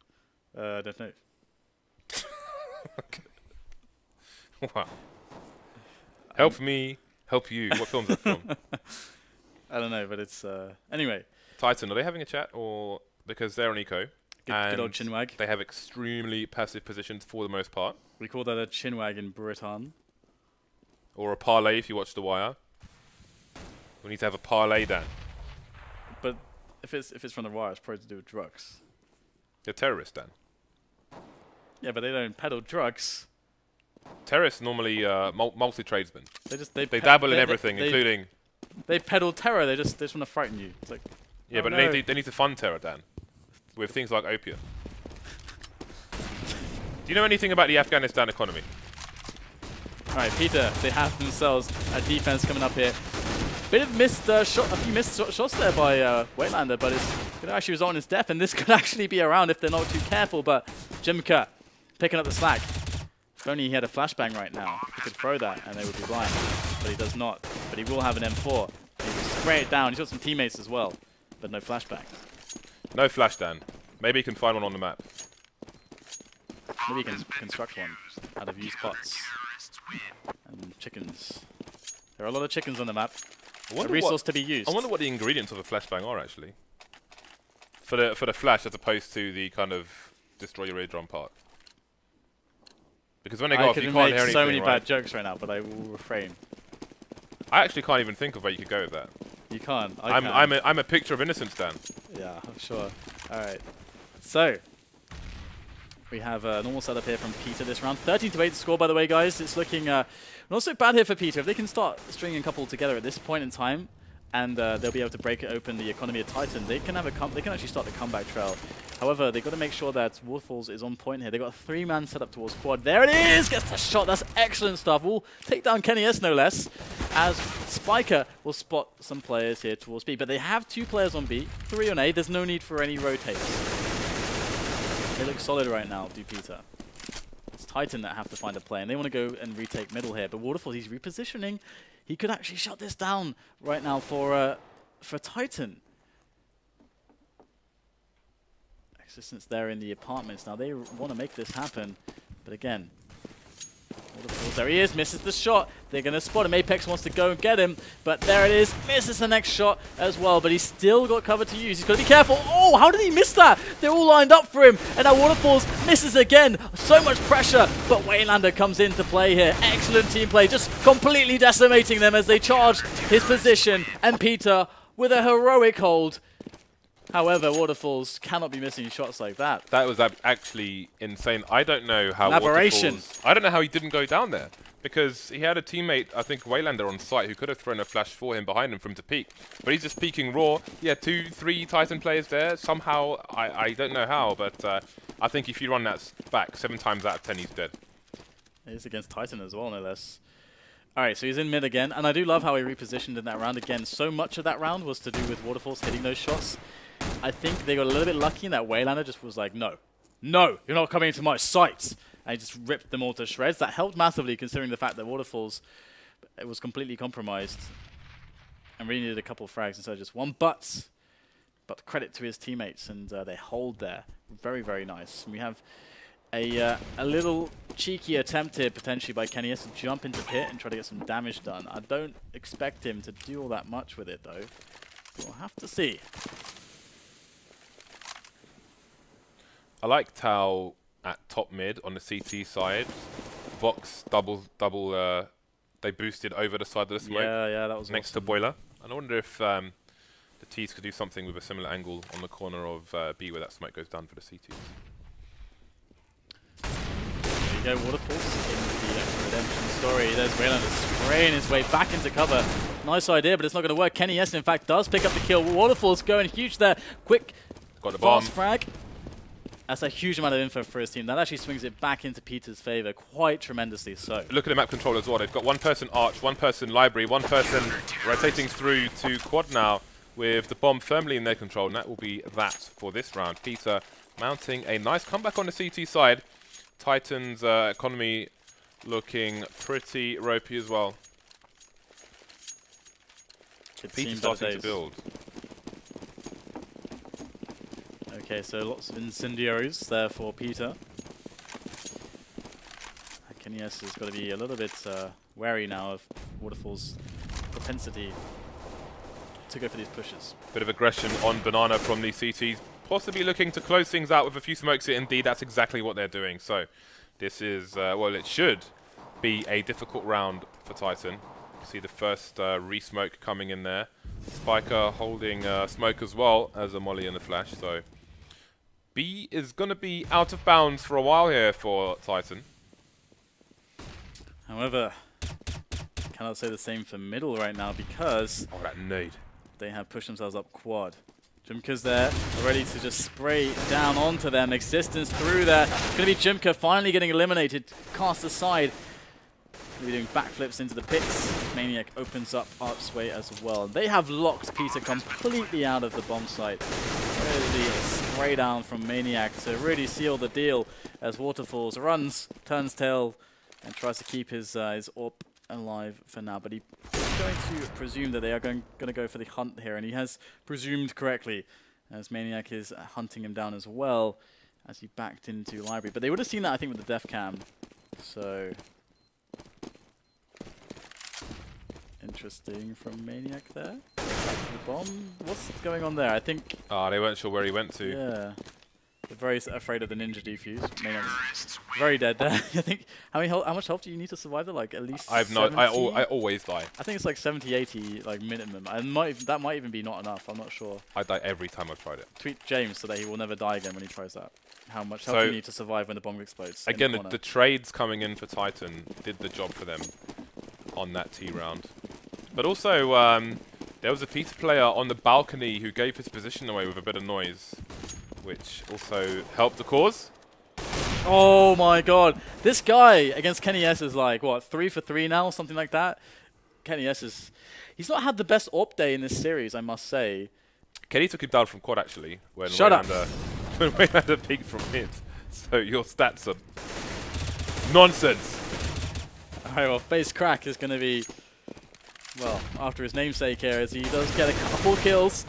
I don't know. Wow. Help me, help you. What film's that from? I don't know, but it's... anyway. Titan, are they having a chat or... Because they're on eco. Good old chinwag. They have extremely passive positions for the most part. We call that a chinwag in Britain. Or a parlay if you watch The Wire. We need to have a parlay, Dan. But if it's from The Wire, it's probably to do with drugs. You're terrorists, Dan. Yeah, but they don't peddle drugs. Terrorists normally multi-tradesmen. They dabble in everything, including... They peddle terror. They just want to frighten you. It's like... Yeah, but no. they need to fund terror, Dan. With things like opium. Do you know anything about the Afghanistan economy? Alright, Peter, they have themselves a defense coming up here. Bit of missed shot, a few missed shots there by Waylander, but it's going to actually result in his death, and this could actually be around if they're not too careful, but Jimka picking up the slack. If only he had a flashbang right now, he could throw that and they would be blind, but he does not. But he will have an M4. He will spray it down. He's got some teammates as well, but no flashbang. No flash, Dan. Maybe he can find one on the map. Maybe he can construct one out of used pots and chickens. There are a lot of chickens on the map. A resource to be used. I wonder what the ingredients of a flashbang are actually. For the flash, as opposed to the kind of destroy your eardrum part. Because when they go off, you can't hear anything. I could make so many bad jokes right now, but I will refrain. I actually can't even think of where you could go with that. You can't. I'm a picture of innocence, Dan. Yeah, I'm sure. All right. So we have a normal setup here from Peter this round. 13-8 score, by the way, guys. It's looking not so bad here for Peter. If they can start stringing a couple together at this point in time, and they'll be able to break it open the economy of Titan, they can have they can actually start the comeback trail. However, they've got to make sure that Waterfalls is on point here. They've got a 3-man setup towards quad. There it is! Gets the shot. That's excellent stuff. We'll take down Kenny S, no less, as Spiker will spot some players here towards B. But they have 2 players on B, 3 on A. There's no need for any rotates. They look solid right now, do Peter. It's Titan that have to find a play, and they want to go and retake middle here. But Waterfalls, he's repositioning. He could actually shut this down right now for Titan. Existence there in the apartments. Now they want to make this happen, but again, there he is, misses the shot. They're going to spot him. Apex wants to go and get him, but there it is, misses the next shot as well, but he's still got cover to use. He's got to be careful. Oh, how did he miss that? They're all lined up for him, and now Waterfalls misses again. So much pressure, but Waylander comes into play here. Excellent team play, just completely decimating them as they charge his position, and Peter with a heroic hold. However, Waterfalls cannot be missing shots like that. That was actually insane. I don't know how Aberration. I don't know how he didn't go down there. Because he had a teammate, I think Waylander on site, who could have thrown a flash for him behind him for him to peek. But he's just peeking raw. Yeah, 2, 3 Titan players there. Somehow, I don't know how, but I think if you run that back 7 times out of 10, he's dead. He's against Titan as well, no less. Alright, so he's in mid again. And I do love how he repositioned in that round. Again, so much of that round was to do with Waterfalls hitting those shots. I think they got a little bit lucky in that Waylander just was like, no, you're not coming into my sights. And he just ripped them all to shreds. That helped massively considering the fact that Waterfalls, it was completely compromised and really needed a couple of frags instead of just one. But credit to his teammates, and they hold there. Very, very nice. And we have a little cheeky attempt here potentially by Kenny S to jump into pit and try to get some damage done. I don't expect him to do all that much with it though. We'll have to see. I like Tao at top mid on the CT side. Vox they boosted over the side of the smoke. Yeah, that was next awesome. to Boiler. And I wonder if the T's could do something with a similar angle on the corner of B where that smoke goes down for the CTs. There you go, Waterfalls in the redemption story. There's Waylander spraying his way back into cover. Nice idea, but it's not going to work. Kenny S, in fact, does pick up the kill. Waterfalls going huge there. Quick, got the bomb. Fast frag. That's a huge amount of info for his team. That actually swings it back into Peter's favor quite tremendously so. Look at the map control as well. They've got one person Arch, one person Library, one person rotating through to Quad now with the bomb firmly in their control. And that will be that for this round. Peter mounting a nice comeback on the CT side. Titan's economy looking pretty ropey as well. Peter starting to build. Okay, so lots of incendiaries there for Peter. Kenies has got to be a little bit wary now of Waterfall's propensity to go for these pushes. Bit of aggression on Banana from the CTs, possibly looking to close things out with a few smokes here. Indeed, that's exactly what they're doing. So this is, well, it should be a difficult round for Titan. You see the first re-smoke coming in there. Spiker holding smoke as well as a molly and a flash. So B is going to be out of bounds for a while here for Titan. However, cannot say the same for middle right now because that nade. They have pushed themselves up quad. Jimka's there, ready to just spray down onto them. Existence through there. It's going to be Jimka finally getting eliminated, cast aside. Going to be doing backflips into the pits. Maniac opens up Archway as well. They have locked Peter completely out of the bomb site. Really spray down from Maniac to really seal the deal as Waterfalls runs, turns tail, and tries to keep his AWP alive for now. But he's going to presume that they are going to go for the hunt here, and he has presumed correctly as Maniac is hunting him down as well as he backed into Library. But they would have seen that, I think, with the def cam. So interesting from Maniac there. Back to the bomb. What's going on there? I think... Ah, they weren't sure where he went to. Yeah. They're very afraid of the ninja defuse. Maniac's very dead there. I think... How much health do you need to survive there? Like, at least I always die. I think it's like 70, 80, like, minimum. That might even be not enough. I'm not sure. I die every time I've tried it. Tweet James so that he will never die again when he tries that. How much health do you need to survive when the bomb explodes? Again, the trades coming in for Titan did the job for them on that T round. But also, there was a Peter player on the balcony who gave his position away with a bit of noise, which also helped the cause. Oh my god. This guy against Kenny S is like, what, 3 for 3 now? Something like that? Kenny S is... He's not had the best AWP day in this series, I must say. Kenny took him down from quad, actually, when Waylander peeked from mid. So your stats are nonsense. Alright, well, Face Crack is going to be... Well, after his namesake here, as he does get a couple kills.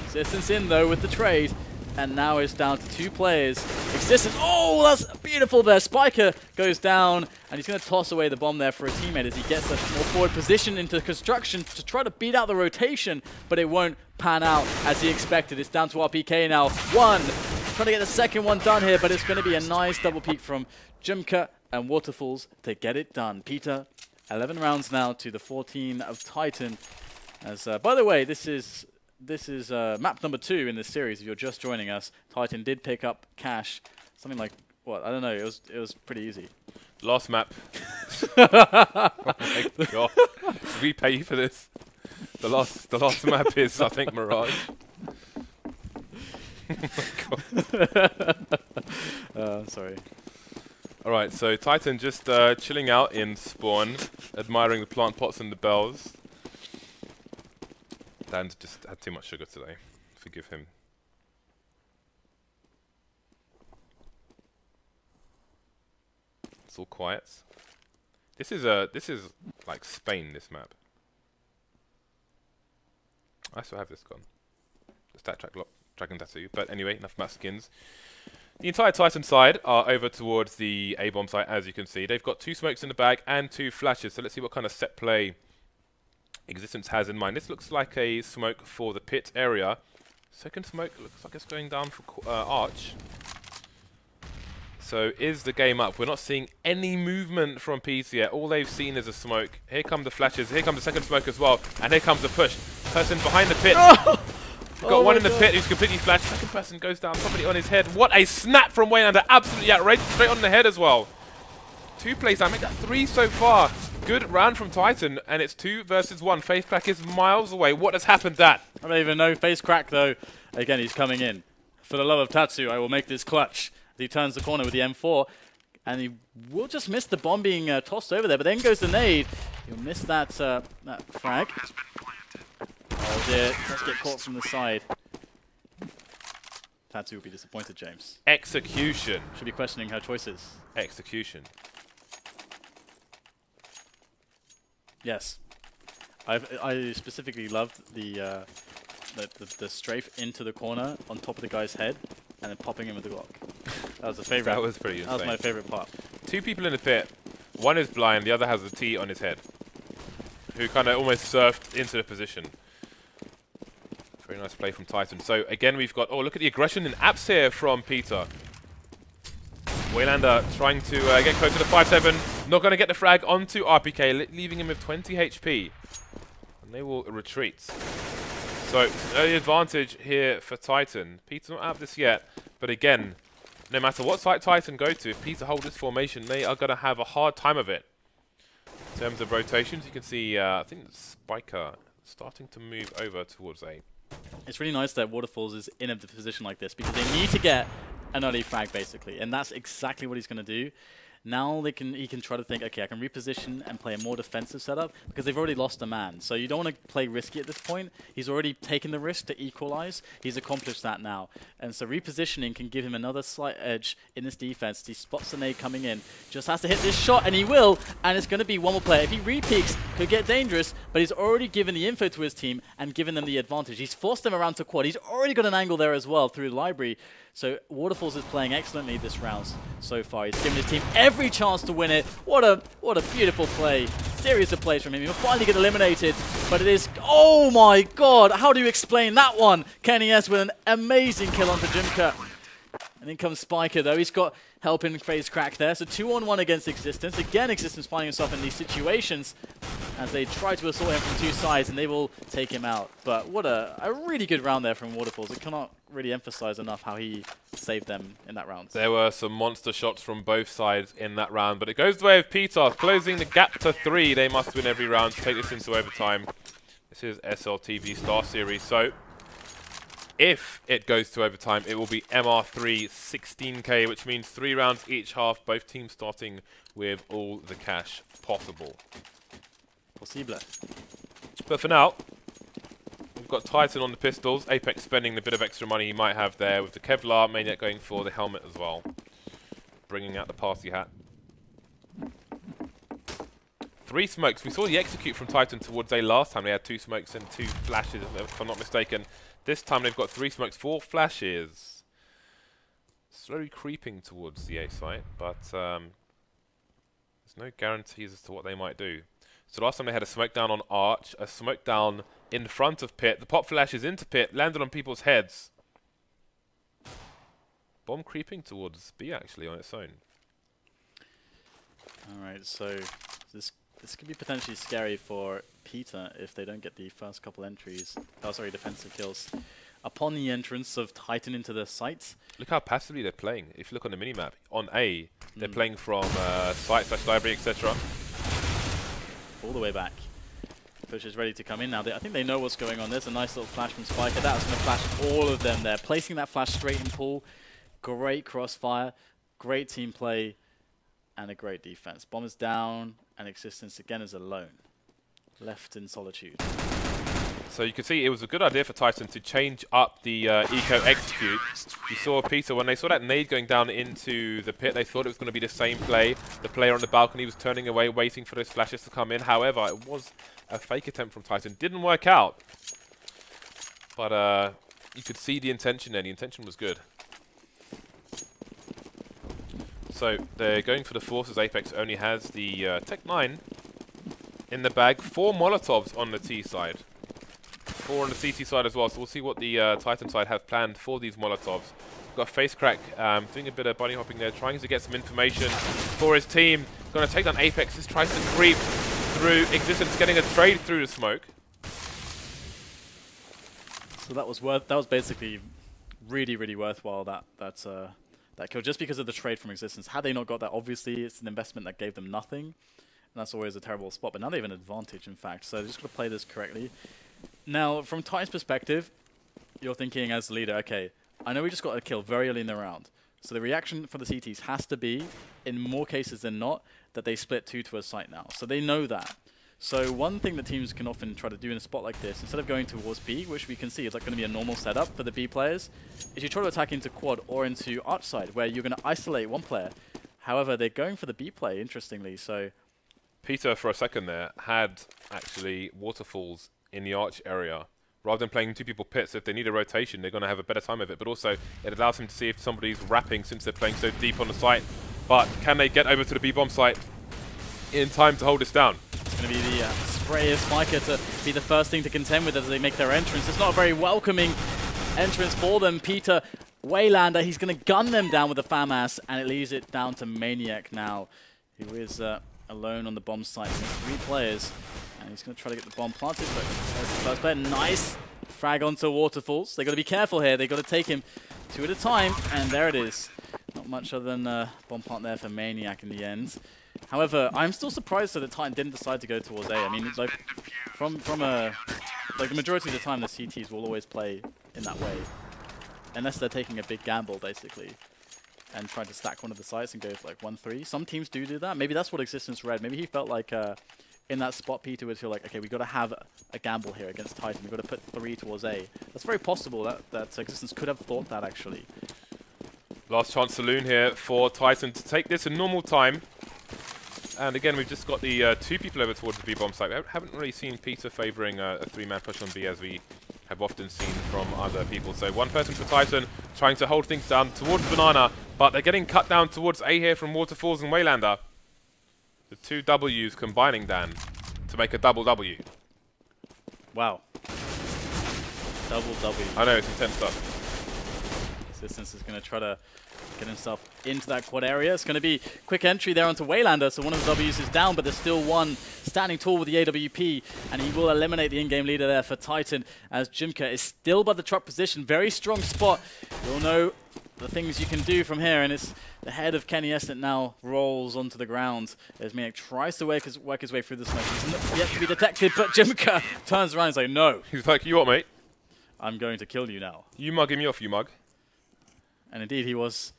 Existence in, though, with the trade. And now it's down to 2 players. Existence, oh, that's beautiful there. Spiker goes down, and he's going to toss away the bomb there for a teammate as he gets a more forward position into construction to try to beat out the rotation, but it won't pan out as he expected. It's down to RPK now. 1, trying to get the second one done here, but it's going to be a nice double peek from Jimka and Waterfalls to get it done. Peter, 11 rounds now to the 14 of Titan. As by the way, this is map number 2 in this series. If you're just joining us, Titan did pick up cash. Something like, what? I don't know. It was pretty easy. Last map. Oh my god. Did we pay you for this? The last map is, I think, Mirage. Oh my god. Sorry. Alright, so Titan just chilling out in spawn, admiring the plant pots and the bells. Dan just had too much sugar today. Forgive him. It's all quiet. This is like Spain, this map. I still have this gone. The stat track lock, dragon tattoo. But anyway, enough map skins. The entire Titan side are over towards the A-bomb site, as you can see. They've got 2 smokes in the bag and 2 flashes. So let's see what kind of set play Existence has in mind. This looks like a smoke for the pit area. Second smoke looks like it's going down for Arch. So is the game up? We're not seeing any movement from PC yet. All they've seen is a smoke. Here come the flashes. Here comes the second smoke as well. And here comes the push. Person behind the pit. We've got one in the pit who's completely flashed. Second person goes down. Somebody on his head. What a snap from Waylander. Absolutely outrageous. Straight on the head as well. 2 plays. I make that 3 so far. Good round from Titan, and it's 2 versus 1. Face Crack is miles away. What has happened that? I don't even know. Face Crack, though. Again, he's coming in. For the love of Tatsu, I will make this clutch. He turns the corner with the M4, and he will just miss the bomb being tossed over there, but then goes the nade. He'll miss that, that frag. Oh dear, let's get caught from the side. Tatu will be disappointed, James. Execution. Should be questioning her choices. Execution. Yes. I specifically loved the strafe into the corner on top of the guy's head and then popping him with the Glock. That was a favorite. That was pretty insane. That was my favorite part. 2 people in the pit. One is blind, the other has a T on his head, who kind of almost surfed into the position. Very nice play from Titan. So again, we've got, oh, look at the aggression in apps here from Peter. Waylander trying to get close to the 5-7. Not going to get the frag onto RPK, leaving him with 20 HP. And they will retreat. So it's an early advantage here for Titan. Peter not out of this yet, but again, no matter what site Titan go to, if Peter hold this formation, they are going to have a hard time of it. In terms of rotations, you can see, I think Spiker starting to move over towards A. It's really nice that Waterfalls is in a position like this because they need to get an early frag basically, and that's exactly what he's going to do. Now he can try to think, okay, I can reposition and play a more defensive setup because they've already lost a man. So you don't want to play risky at this point. He's already taken the risk to equalize. He's accomplished that now. And so repositioning can give him another slight edge in this defense. He spots the nade coming in. Just has to hit this shot, and he will. And it's going to be one more player. If he re-peaks, could get dangerous, but he's already given the info to his team and given them the advantage. He's forced them around to quad. He's already got an angle there as well through the library. So Waterfalls is playing excellently this round so far. He's given his team every chance to win it. What a beautiful play. Series of plays from him. He'll finally get eliminated, but it is, oh my god, how do you explain that one? Kenny S with an amazing kill onto Jimka. And in comes Spiker though. He's got help in phase crack there. So 2-on-1 against Existence. Again, Existence finding himself in these situations as they try to assault him from 2 sides, and they will take him out. But what a really good round there from Waterfalls. I cannot really emphasize enough how he saved them in that round. There were some monster shots from both sides in that round, but it goes the way of Peter, closing the gap to 3. They must win every round to take this into overtime. This is SLTV Star Series, so if it goes to overtime, it will be MR3 16k, which means 3 rounds each half, both teams starting with all the cash possible. Possible. But for now, we've got Titan on the pistols, Apex spending the bit of extra money he might have there, with the Kevlar, Maniac going for the helmet as well, bringing out the party hat. 3 smokes. We saw the execute from Titan towards A last time. They had 2 smokes and 2 flashes, if I'm not mistaken. This time they've got 3 smokes, 4 flashes. Slowly creeping towards the A site, but there's no guarantees as to what they might do. So last time they had a smoke down on Arch, a smoke down in front of Pit. The pop flashes into Pit, landed on people's heads. Bomb creeping towards B actually on its own. Alright, so this could be potentially scary for Peter if they don't get the first couple entries. Oh, sorry, defensive kills. Upon the entrance of Titan into the site. Look how passively they're playing. If you look on the minimap, on A, they're playing from site/library, etc. All the way back. Push is ready to come in now. I think they know what's going on. There's a nice little flash from Spiker. That's going to flash all of them there. Placing that flash straight in pool. Great crossfire. Great team play. And a great defense. Bomb is down. And Existence again is alone. Left in solitude. So you can see it was a good idea for Titan to change up the eco execute. You saw Peter, when they saw that nade going down into the pit, they thought it was going to be the same play. The player on the balcony was turning away, waiting for those flashes to come in. However, it was a fake attempt from Titan. Didn't work out. But you could see the intention there. The intention was good. So they're going for the forces. Apex only has the Tech 9 in the bag. 4 Molotovs on the T side. 4 on the CT side as well. So we'll see what the Titan side have planned for these Molotovs. We've got Face Crack doing a bit of bunny hopping there, trying to get some information for his team. Going to take down Apex. This tries to creep through Existence, getting a trade through the smoke. So that was basically really worthwhile, that kill, just because of the trade from Existence. Had they not got that, obviously it's an investment that gave them nothing, and that's always a terrible spot. But now they have an advantage, in fact, so they're just going to play this correctly. Now, from Titan's perspective, you're thinking as the leader, okay, I know we just got a kill very early in the round, So the reaction for the CTs has to be, in more cases than not, that they split 2 to a site now. So they know that. So one thing that teams can often try to do in a spot like this, instead of going towards B, which we can see is like going to be a normal setup for the B players, is you try to attack into quad or into arch side, where you're going to isolate one player. However, they're going for the B play, interestingly. So Peter, for a second there, had actually waterfalls in the arch area. Rather than playing 2 people pits, if they need a rotation, they're going to have a better time of it. But also, it allows him to see if somebody's wrapping since they're playing so deep on the site. But can they get over to the B-bomb site in time to hold this down? it's going to be the spray of Spiker to be the first thing to contend with as they make their entrance. It's not a very welcoming entrance for them. Peter Waylander, he's going to gun them down with a FAMAS, and it leaves it down to Maniac now, who is alone on the bomb site. 3 players. And he's going to try to get the bomb planted, but there's the first player. Nice frag onto Waterfalls. They've got to be careful here. They've got to take him 2 at a time, and there it is. Not much other than bomb plant there for Maniac in the end. However, I'm still surprised that the Titan didn't decide to go towards A. I mean, like like the majority of the time, the CTs will always play in that way, unless they're taking a big gamble, basically, and trying to stack one of the sites and go for like 1-3. Some teams do that. Maybe that's what Existence read. Maybe he felt like in that spot, Peter would feel like, okay, we've got to have a gamble here against Titan. We've got to put 3 towards A. That's very possible that Existence could have thought that, actually. Last chance saloon here for Titan to take this in normal time. And again, we've just got the 2 people over towards the B-bomb site. We haven't really seen Peter favouring a 3-man push on B, as we have often seen from other people. So 1 person for Titan, trying to hold things down towards Banana, but they're getting cut down towards A here from Waterfalls and Waylander. The 2 W's combining, Dan, to make a double W. Wow. Double W. I know, it's intense stuff. Existence is going to try to get himself into that quad area. It's going to be quick entry there onto Waylander, so one of the W's is down, but there's still one standing tall with the AWP, and he will eliminate the in-game leader there for Titan, as Jimka is still by the truck position. Very strong spot. You'll know the things you can do from here, and it's the head of Kenny Estent now rolls onto the ground as Maniac tries to work his way through the smoke. He's not yet to be detected, but Jimka turns around and says, no. He's like, you what, mate? I'm going to kill you now. You mugging me off, you mug. And indeed, he was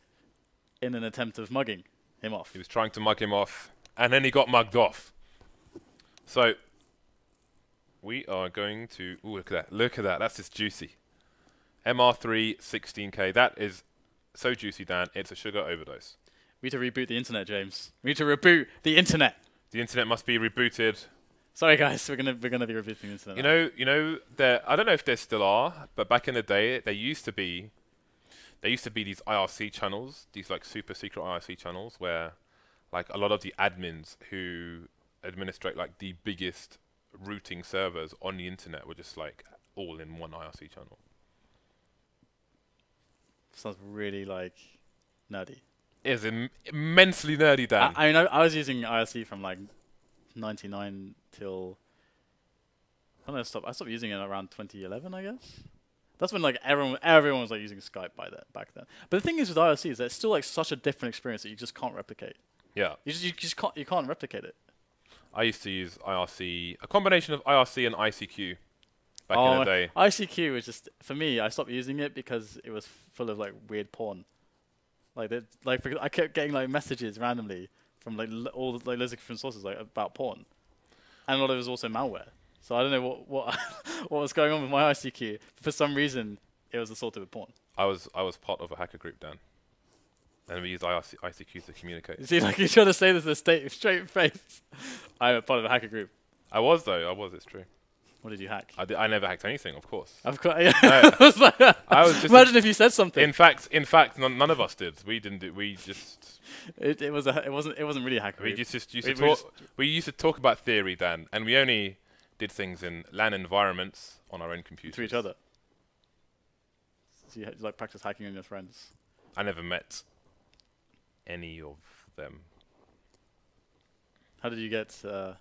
in an attempt of mugging him off. He was trying to mug him off, and then he got mugged off. So, we are going to... Ooh, look at that. Look at that. That's just juicy. MR3 16K. That is so juicy, Dan. It's a sugar overdose. We need to reboot the internet, James. We need to reboot the internet. The internet must be rebooted. Sorry, guys. We're gonna be rebooting the internet. You know, there. I don't know if there still are, but back in the day, there used to be these IRC channels, these like super secret IRC channels, where like a lot of the admins who administrate like the biggest routing servers on the internet were just like all in one IRC channel. Sounds really like nerdy. It is immensely nerdy, Dan. I mean, I was using IRC from like 99 till I stopped using it around 2011, I guess. That's when like everyone was like using Skype back then. But the thing is with IRC is that it's still like such a different experience that you just can't replicate. Yeah. You just can't replicate it. I used to use IRC, a combination of IRC and ICQ back in the day. ICQ was just, for me, I stopped using it because it was full of like weird porn. I kept getting like messages randomly from like all the like different sources like about porn, and a lot of it was also malware. So I don't know what what was going on with my ICQ. For some reason, it was assaulted with porn. I was part of a hacker group, Dan, and we used ICQ to communicate. You see, like you're trying to say this with a straight face. I'm a part of a hacker group. I was though. I was. It's true. What did you hack? I never hacked anything, of course. Of course. Yeah. No. I was just imagine if you said something. In fact, none of us did. We didn't do. We just. It wasn't really a hacker. We used to talk about theory, Dan, and we only did things in LAN environments on our own computers. To each other. So you like practice hacking on your friends. I never met any of them. How did you get to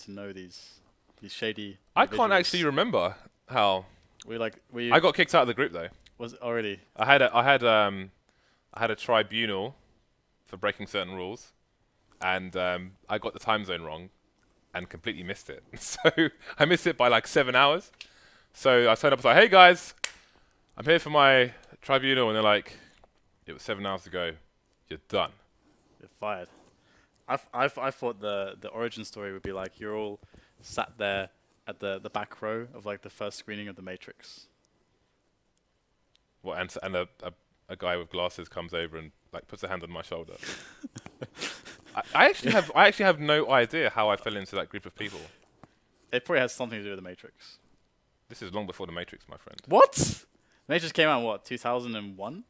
know these shady? I can't actually remember how. I got kicked out of the group though. Was it already? I had a tribunal for breaking certain rules, and I got the time zone wrong, and completely missed it. So I missed it by like 7 hours. So I turned up and was like, "Hey guys, I'm here for my tribunal," and they're like, It was 7 hours ago. You're done. You're fired. I thought the origin story would be like you're all sat there at the back row of like the first screening of The Matrix. What? And a guy with glasses comes over and like puts a hand on my shoulder. I actually have no idea how I fell into that group of people. It probably has something to do with The Matrix. This is long before The Matrix, my friend. What? Matrix came out in what, 2001?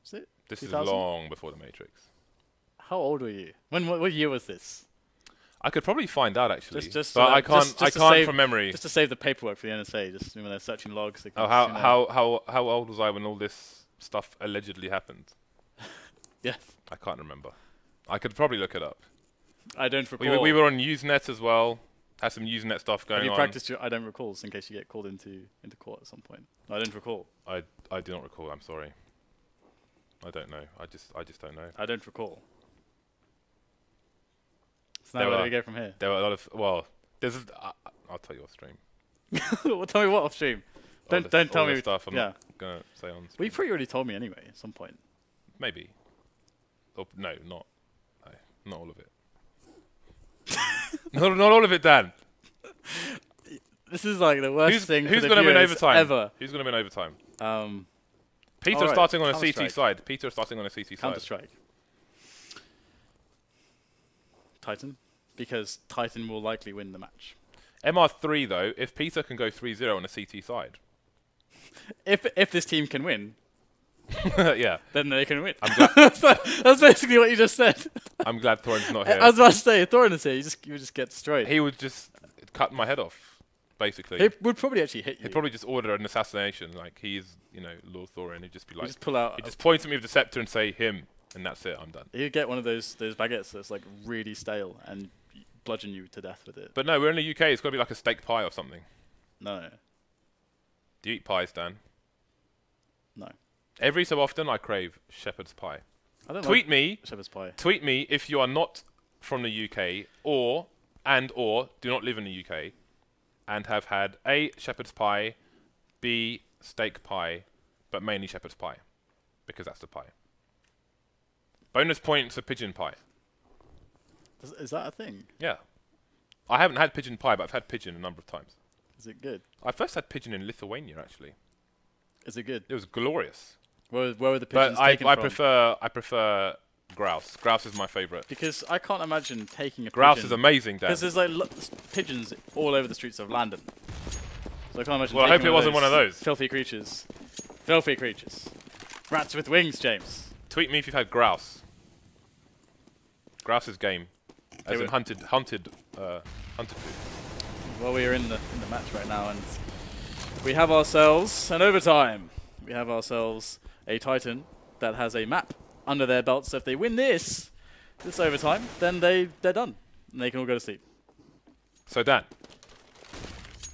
Was it? This 2000? is long before The Matrix. How old were you? What year was this? I could probably find out actually, Just but I can't. just I to can't save- from memory. Just to save the paperwork for the NSA, just when they're searching logs. They can Oh, how old was I when all this stuff allegedly happened? Yes. I can't remember. I could probably look it up. I don't recall. We were on Usenet as well. Had some Usenet stuff going Have you on. practiced your I don't recall in case you get called into court at some point? I don't recall. I do not recall. I'm sorry. I don't know. I just don't know. I don't recall. So now where do we go from here? There were a lot of there's. I'll tell you off stream. Well, tell me what off stream. Don't tell me stuff. I'm yeah. not gonna say on. Well, you probably already told me anyway at some point. Maybe. Or, no, not all of it. not all of it, Dan. This is like the worst thing. Who's going to win overtime? Ever. Who's going to win overtime? Peter starting on a CT side. Peter starting on a CT side. Counter-Strike. Titan, because Titan will likely win the match. MR3 though, if Peter can go 3-0 on a CT side. If this team can win, yeah, then they can win. I'm glad. That's basically what you just said. I'm glad Thorin's not here. I was about to say, Thorin is here. You would just get destroyed. He would just cut my head off, basically. He would probably actually hit you. He'd probably just order an assassination, like he's, Lord Thorin. He'd just be like, just pull out. He'd just point at me with the scepter and say him, and that's it. I'm done. He'd get one of those baguettes that's like really stale and bludgeon you to death with it. But no, we're in the UK. It's got to be like a steak pie or something. No. Do you eat pies, Dan? No. Every so often, I crave shepherd's pie. I don't Tweet like me. shepherd's pie. Tweet me if you are not from the UK or do not live in the UK and have had A, shepherd's pie, B, steak pie, but mainly shepherd's pie, because that's the pie. Bonus points for pigeon pie. Is that a thing? Yeah. I haven't had pigeon pie, but I've had pigeon a number of times. Is it good? I first had pigeon in Lithuania, actually. Is it good? It was glorious. Where were the pigeons But taken I from? prefer grouse. Grouse is my favourite. Because I can't imagine taking a Grouse pigeon. is amazing, Dan. Because there's like pigeons all over the streets of London. So I can't imagine. Well, I hope taking it wasn't one of those. Filthy creatures. Filthy creatures. Rats with wings, James. Tweet me if you've had grouse. Grouse is game. As in hunted food. Well, we are in the match right now, and we have ourselves an overtime. We have ourselves a Titan that has a map under their belt. So if they win this overtime, then they're done, and they can all go to sleep. So Dan,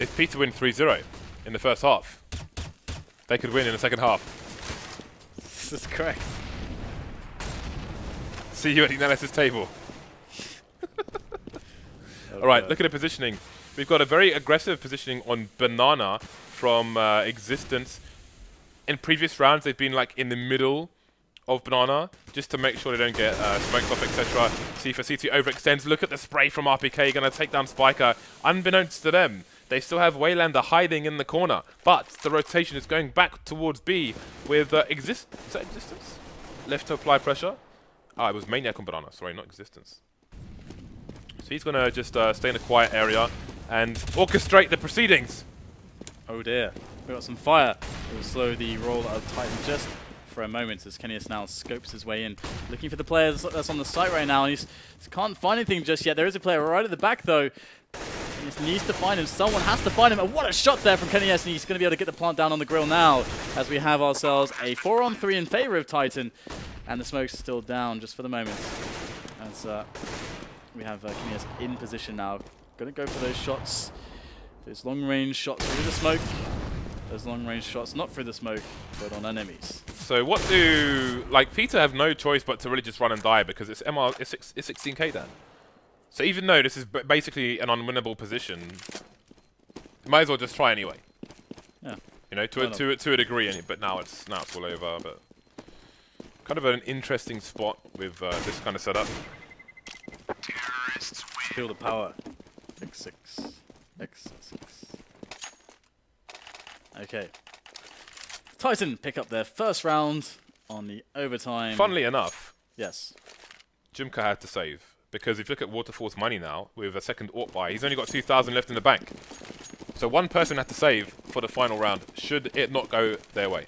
if Peter win 3-0 in the first half, they could win in the second half. This is correct. See you at the analysis table. Alright, look at the positioning. We've got a very aggressive positioning on Banana from Existence. In previous rounds, they've been like in the middle of Banana, just to make sure they don't get smoked off, etc. See for CT overextends. Look at the spray from RPK, going to take down Spiker. Unbeknownst to them, they still have Waylander hiding in the corner, but the rotation is going back towards B with Existence? Left to apply pressure. Ah, it was Maniac on Banana, sorry, not Existence. So he's going to just stay in a quiet area and orchestrate the proceedings. Oh dear, we got some fire. It will slow the roll of Titan just for a moment as Kennius now scopes his way in, looking for the player that's on the site right now, and he can't find anything just yet. There is a player right at the back though. He just needs to find him. Someone has to find him. And what a shot there from Kennius, and he's going to be able to get the plant down on the grill now as we have ourselves a 4-on-3 in favor of Titan, and the smoke's still down just for the moment. As we have Kennius in position now. Going to go for those shots. Those long-range shots through the smoke. Those long-range shots not through the smoke, but on enemies. So what do... Like, Peter have no choice but to really just run and die because it's it's 16k Dan. So even though this is basically an unwinnable position, you might as well just try anyway. Yeah. You know, to a degree, but now it's all over. But Kind of an interesting spot with this kind of setup. Feel the power. X6. X6. Okay. Titan pick up their first round on the overtime. Funnily enough, yes, Jimka had to save. Because if you look at Waterfall's money now, with a second AWP buy, he's only got 2,000 left in the bank. So one person had to save for the final round, should it not go their way.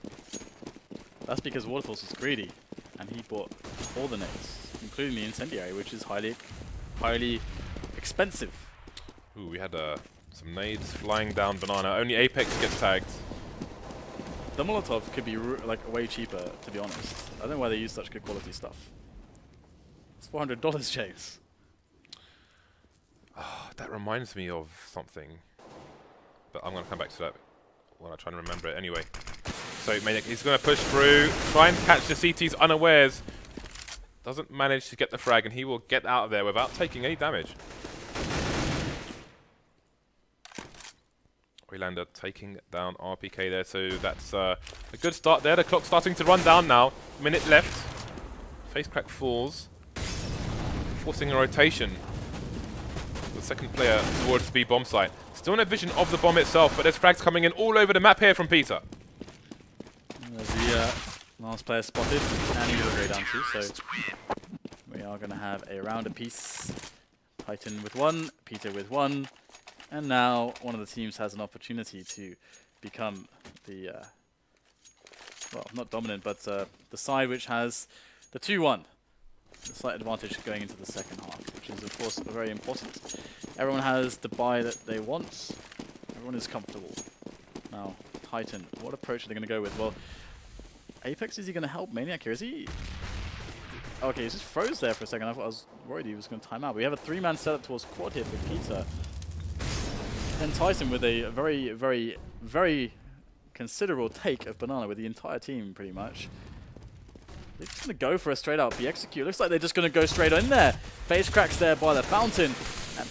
that's because Waterfalls was greedy, and he bought all the nades, including the incendiary, which is highly expensive. Ooh, we had some nades flying down banana. Only Apex gets tagged. The Molotov could be like way cheaper, to be honest. I don't know why they use such good quality stuff. It's $400, James. Oh, that reminds me of something. But I'm going to come back to that when I try and remember it anyway. So Maniac, he's going to push through, try and catch the CTs unawares. Doesn't manage to get the frag, and he will get out of there without taking any damage. Waylander taking down RPK there, so that's a good start there. The clock's starting to run down now. Minute left. Face crack falls, forcing a rotation. The second player towards B bomb site. Still no vision of the bomb itself, but there's frags coming in all over the map here from Peter. There's the last player spotted, and he will go down too, so we are going to have a round apiece. Titan with 1, Peter with 1, and now one of the teams has an opportunity to become the, well, not dominant, but the side which has the 2-1. The slight advantage going into the second half, which is of course very important. Everyone has the buy that they want. Everyone is comfortable. Now, Titan, what approach are they going to go with? Well, Apex, is he going to help Maniac here? Is he? Okay, he just froze there for a second. I was worried he was going to time out. But we have a 3-man setup towards quad here for Peter. And Titan with a very considerable take of Banana with the entire team, pretty much. They're just going to go for a straight-out B execute. Looks like they're just going to go straight in there. Face cracks there by the fountain,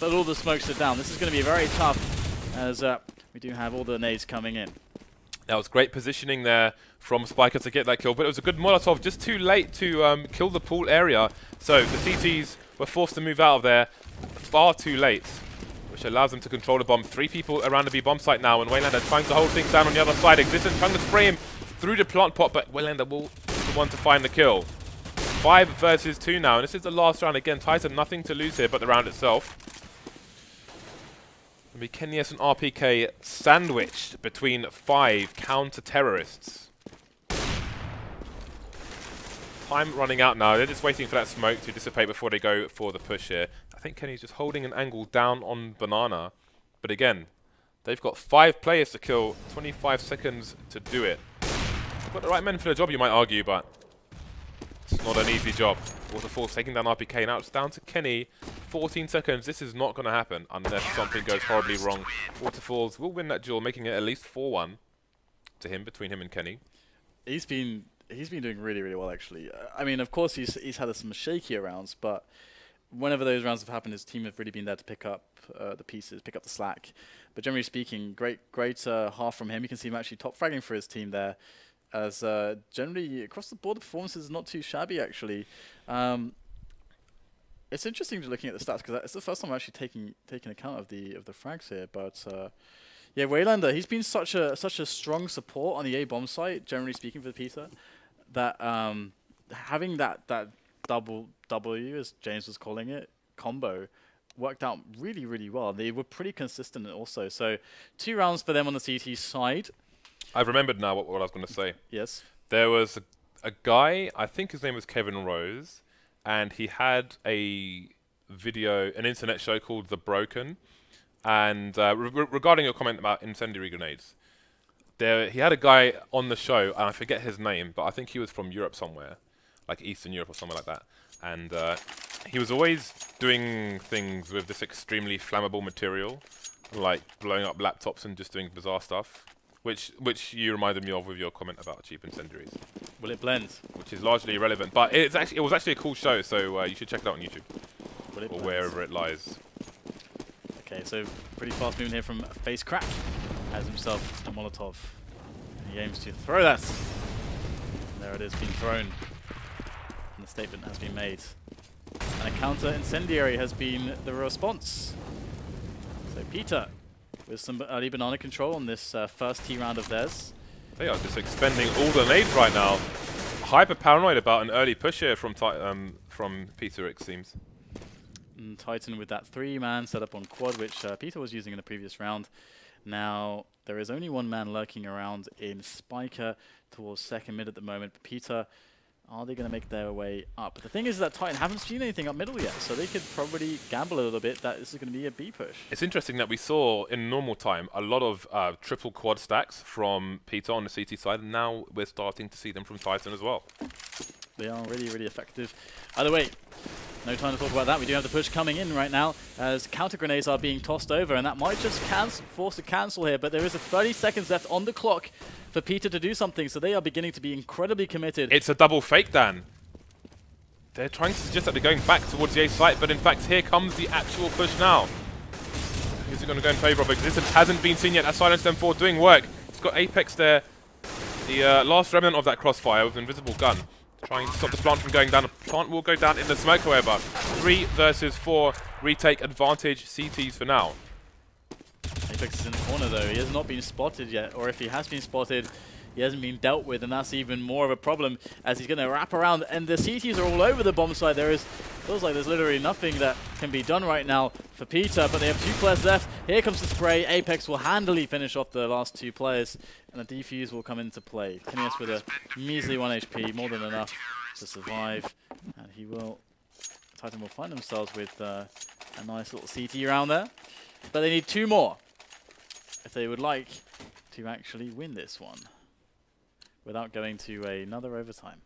but all the smokes are down. This is going to be very tough, as we do have all the nades coming in. That was great positioning there from Spiker to get that kill, but it was a good Molotov, just too late to kill the pool area. So the CTs were forced to move out of there far too late, which allows them to control the bomb. 3 people around the B bomb site now, and Waylander trying to hold things down on the other side. Existence trying to spray him through the plant pot, but Waylander will the one to find the kill. 5 versus 2 now, and this is the last round. Again, Titan nothing to lose here but the round itself. It'll be Kenyas and RPK sandwiched between 5 counter-terrorists. Time running out now. They're just waiting for that smoke to dissipate before they go for the push here. I think Kenny's just holding an angle down on Banana. But again, they've got 5 players to kill, 25 seconds to do it. Got the right men for the job, you might argue, but it's not an easy job. Waterfall's taking down RPK. Now it's down to Kenny. 14 seconds. This is not going to happen unless something goes horribly wrong. Waterfalls will win that duel, making it at least 4-1 to him, between him and Kenny. He's been doing really well, actually. I mean, of course, he's had some shakier rounds, but whenever those rounds have happened, his team have really been there to pick up the pieces, pick up the slack. But generally speaking, great half from him. You can see him actually top fragging for his team there. As generally across the board, the performance is not too shabby, actually. It's interesting looking at the stats because it's the first time I'm actually taking account of the frags here. But yeah, Waylander, he's been such a strong support on the A bomb site, generally speaking, for Peter, that having that double W, as James was calling it, combo worked out really well. They were pretty consistent also. So 2 rounds for them on the CT side. I've remembered now what I was going to say. Yes. There was a guy, I think his name was Kevin Rose, and he had a video, an internet show called The Broken. And regarding your comment about incendiary grenades, he had a guy on the show, and I forget his name, but I think he was from Europe somewhere, like Eastern Europe or somewhere like that. And he was always doing things with this extremely flammable material, like blowing up laptops and just doing bizarre stuff. Which you reminded me of with your comment about cheap incendiaries. Will it blend? Which is largely irrelevant, but it was actually a cool show, so you should check it out on YouTube. Will it or blend? Wherever it lies. Okay, so pretty fast moving here from Face Crack. Has himself a Molotov. He aims to throw that. And there it is, being thrown. statement has been made. And a counter incendiary has been the response. So Peter with some early banana control on this first T round of theirs. They are just expending all the nades right now. Hyper paranoid about an early push here from Peter, it seems. And Titan with that 3-man setup on quad, which Peter was using in the previous round. Now, there is only one man lurking around in Spiker towards second mid at the moment. But Peter, are they going to make their way up? But the thing is that Titan haven't seen anything up middle yet, so they could probably gamble a little bit that this is going to be a B push. It's interesting that we saw in normal time a lot of triple quad stacks from Peter on the CT side, and now we're starting to see them from Titan as well. They are really, really effective. Either way, no time to talk about that. We do have the push coming in right now as counter grenades are being tossed over, and that might just force a cancel here, but there is a 30 seconds left on the clock for Peter to do something, so they are beginning to be incredibly committed. It's a double fake, Dan. They're trying to suggest that they're going back towards the A site, but in fact here comes the actual push now. Who's it going to go in favour of? Existence hasn't been seen yet. That Silence M4 doing work. It's got Apex there, the last remnant of that crossfire with an invisible gun. Trying to stop the plant from going down. The plant will go down in the smoke, however. 3 versus 4. Retake advantage. CTs for now. Apex is in the corner though. He has not been spotted yet, or if he has been spotted, he hasn't been dealt with, and that's even more of a problem as he's going to wrap around. And the CTs are all over the bomb site. Feels like there's literally nothing that can be done right now for Peter, but they have 2 players left. Here comes the spray. Apex will handily finish off the last 2 players, and the defuse will come into play. Kenius with a measly 1 HP, more than enough to survive, and Titan will find themselves with a nice little CT round there. But they need 2 more if they would like to actually win this one without going to another overtime.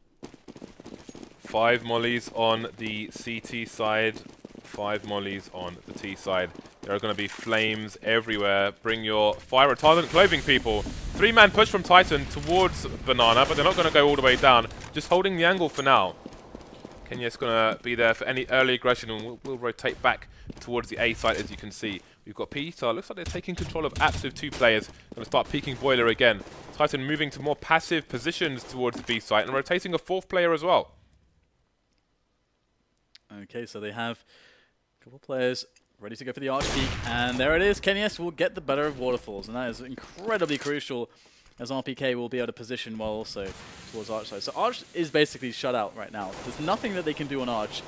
5 mollies on the CT side, 5 mollies on the T side. There are going to be flames everywhere. Bring your fire retardant clothing, people. 3-man push from Titan towards Banana, but they're not going to go all the way down. Just holding the angle for now. Kenya's going to be there for any early aggression, and we'll rotate back towards the A site, as you can see. We've got Peter. Looks like they're taking control of Apps with 2 players. Going to start peeking Boiler again. Titan moving to more passive positions towards the B site and rotating a 4th player as well. Okay, so they have a couple of players ready to go for the Arch Peak, and there it is. Kenius will get the better of Waterfalls, and that is incredibly crucial as RPK will be able to position well also towards Arch side. So Arch is basically shut out right now. There's nothing that they can do on Arch,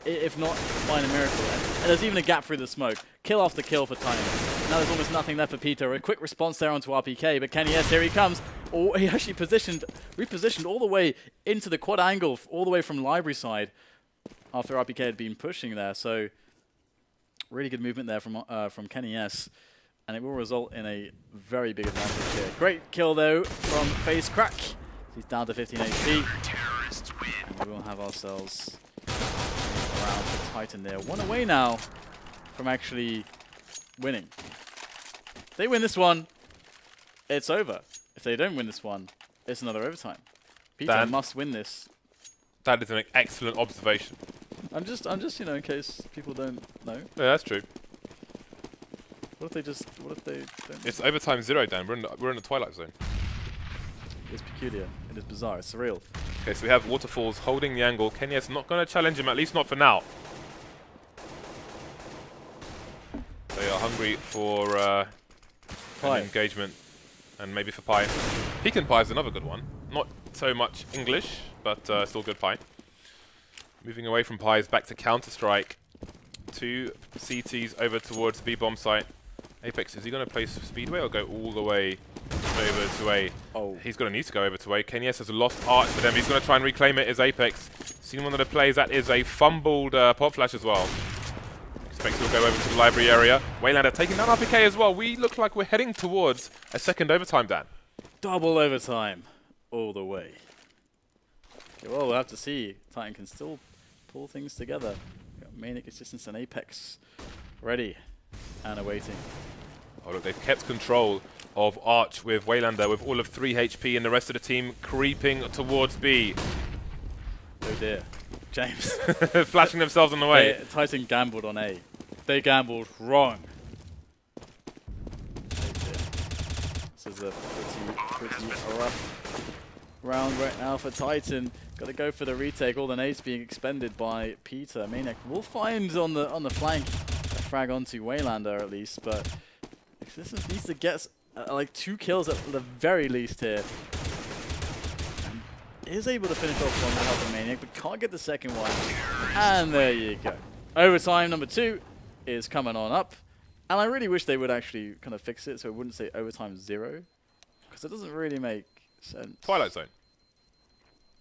if not find a miracle. And there's even a gap through the smoke. Kill after kill for Titan. Now there's almost nothing left for Peter. A quick response there onto RPK, but Kenius, here he comes. Oh, he actually repositioned all the way into the quad angle, all the way from library side, after RPK had been pushing there. So really good movement there from Kenny S, and it will result in a very big advantage here. Great kill though from Face Crack. He's down to 15 HP, and we will have ourselves around for Titan there. 1 away now from actually winning. If they win this one, it's over. If they don't win this one, it's another overtime. Peter must win this. That is an excellent observation. I'm just, in case people don't know. Yeah, that's true. What if they don't? It's overtime 0, Dan. We're in the Twilight Zone. It's peculiar. It is bizarre. It's surreal. Okay, so we have Waterfalls holding the angle. Kenya's not going to challenge him, at least not for now. They are hungry for an engagement, and maybe for Pie. Pecan Pie is another good one. Not so much English, but still good Pie. Moving away from Pies back to Counter-Strike. 2 CTs over towards B-bomb site. Apex, is he going to play Speedway or go all the way over to A? Oh. He's going to need to go over to A. Kenius has lost Arch for them. He's going to try and reclaim it as Apex. Seen one of the plays. That is a fumbled pop flash as well. Expect he'll go over to the library area. Waylander taking down RPK as well. We look like we're heading towards a second overtime, Dan. Double overtime all the way. Okay, well, we'll have to see. Titan can still pull things together. Got Manic, Assistance, and Apex ready and awaiting. Oh, look, they've kept control of Arch with Waylander with all of 3 HP and the rest of the team creeping towards B. Oh dear. James. Flashing themselves on the way. Titan gambled on A. They gambled wrong. This is a pretty round right now for Titan. Got to go for the retake. All the nades being expended by Peter. Maniac will find on the flank a frag onto Waylander at least, but Existence needs to get like 2 kills at the very least here. And is able to finish off one with the help of Maniac, but can't get the second one. And there you go. Overtime number 2 is coming on up. And I really wish they would actually kind of fix it so it wouldn't say overtime 0. Because it doesn't really make sense. Twilight Zone.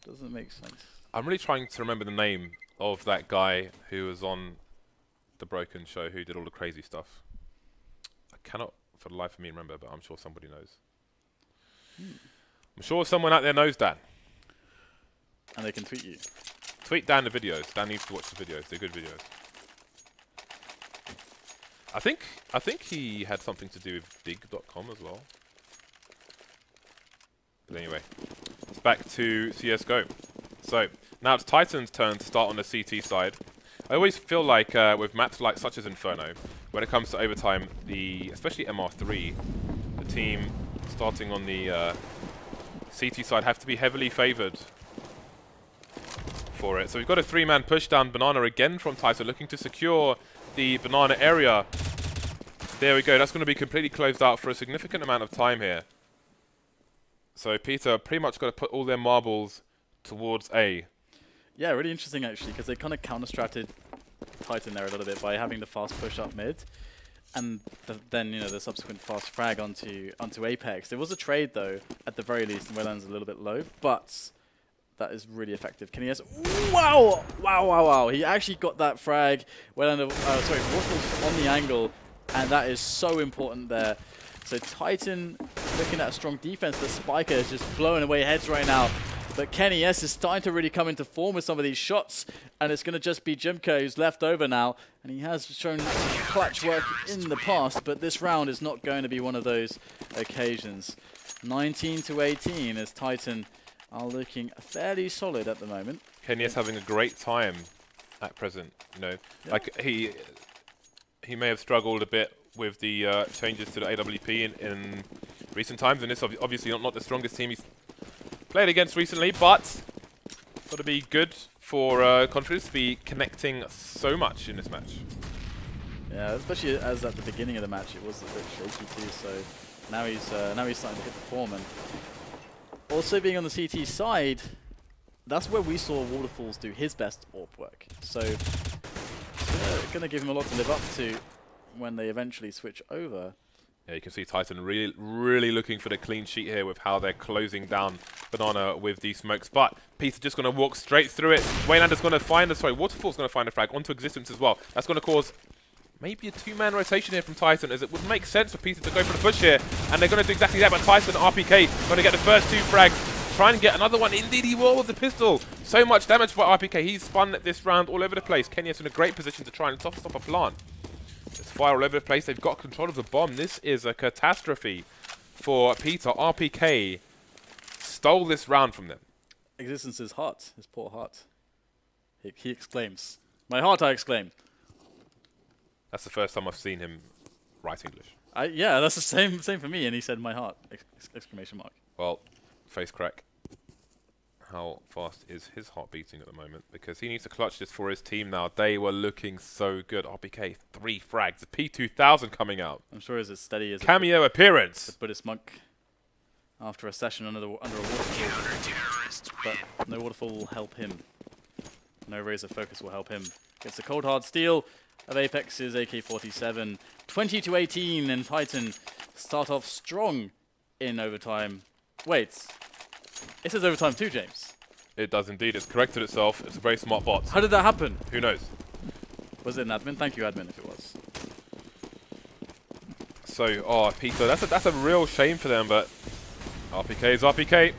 Doesn't make sense. I'm really trying to remember the name of that guy who was on the Broken show who did all the crazy stuff. I cannot for the life of me remember, but I'm sure somebody knows. I'm sure someone out there knows Dan. And they can tweet you. Tweet Dan the videos. Dan needs to watch the videos. They're good videos. I think he had something to do with dig.com as well. But anyway, back to CSGO. So, now it's Titan's turn to start on the CT side. I always feel like with maps like such as Inferno, when it comes to overtime, especially MR3, the team starting on the CT side have to be heavily favoured for it. So we've got a 3-man push down Banana again from Titan, looking to secure the Banana area. There we go. That's going to be completely closed out for a significant amount of time here. So Peter pretty much got to put all their marbles towards A. Yeah, really interesting actually, because they kind of counter-stratted Titan there a little bit by having the fast push up mid, and then the subsequent fast frag onto Apex. There was a trade though, at the very least, and Wayland's a little bit low, but that is really effective. Can he has wow! He actually got that frag. Waylander, sorry, Waterfall's on the angle, and that is so important there. So Titan looking at a strong defense. The Spiker is just blowing away heads right now. But Kenny S is starting to really come into form with some of these shots. And it's going to just be Jimko who's left over now. And he has shown clutch work in the past. But this round is not going to be one of those occasions. 19-18 as Titan are looking fairly solid at the moment. Kenny S having a great time at present. Yeah. Like he may have struggled a bit with the changes to the AWP in recent times, and this obviously not the strongest team he's played against recently, but got to be good for confidence to be connecting so much in this match. Yeah, especially as at the beginning of the match it was a bit shaky too. So now he's starting to hit the form, and also being on the CT side, that's where we saw Waterfalls do his best AWP work. So gonna give him a lot to live up to when they eventually switch over. Yeah, you can see Titan really looking for the clean sheet here with how they're closing down Banana with these smokes. But Peter just going to walk straight through it. Waylander's going to find Waterfall's going to find a frag onto Existence as well. That's going to cause maybe a 2-man rotation here from Titan, as it would make sense for Peter to go for the push here. And they're going to do exactly that, but Titan, RPK, going to get the first 2 frags. Try and get another one. Indeed, he will with the pistol. So much damage by RPK. He's spun this round all over the place. Kenya's in a great position to try and stop a plant. There's fire all over the place. They've got control of the bomb. This is a catastrophe for Peter. RPK stole this round from them. Existence's heart, his poor heart. He exclaims. My heart, I exclaim. That's the first time I've seen him write English. Yeah, that's the same for me. And he said my heart, exclamation mark. Well, face crack. How fast is his heart beating at the moment? Because he needs to clutch this for his team now. They were looking so good. RPK, 3 frags. The P2000 coming out. I'm sure it's as steady as cameo appearance. The Buddhist monk after a session under a waterfall. But no waterfall will help him. No razor focus will help him. Gets the cold hard steel of Apex's AK-47. 20-18, and Titan start off strong in overtime. Wait. It says overtime too, James. It does indeed. It's corrected itself. It's a very smart bot. How did that happen? Who knows? Was it an admin? Thank you, admin, if it was. So, oh, Peter, that's a real shame for them, but RPK is RPK.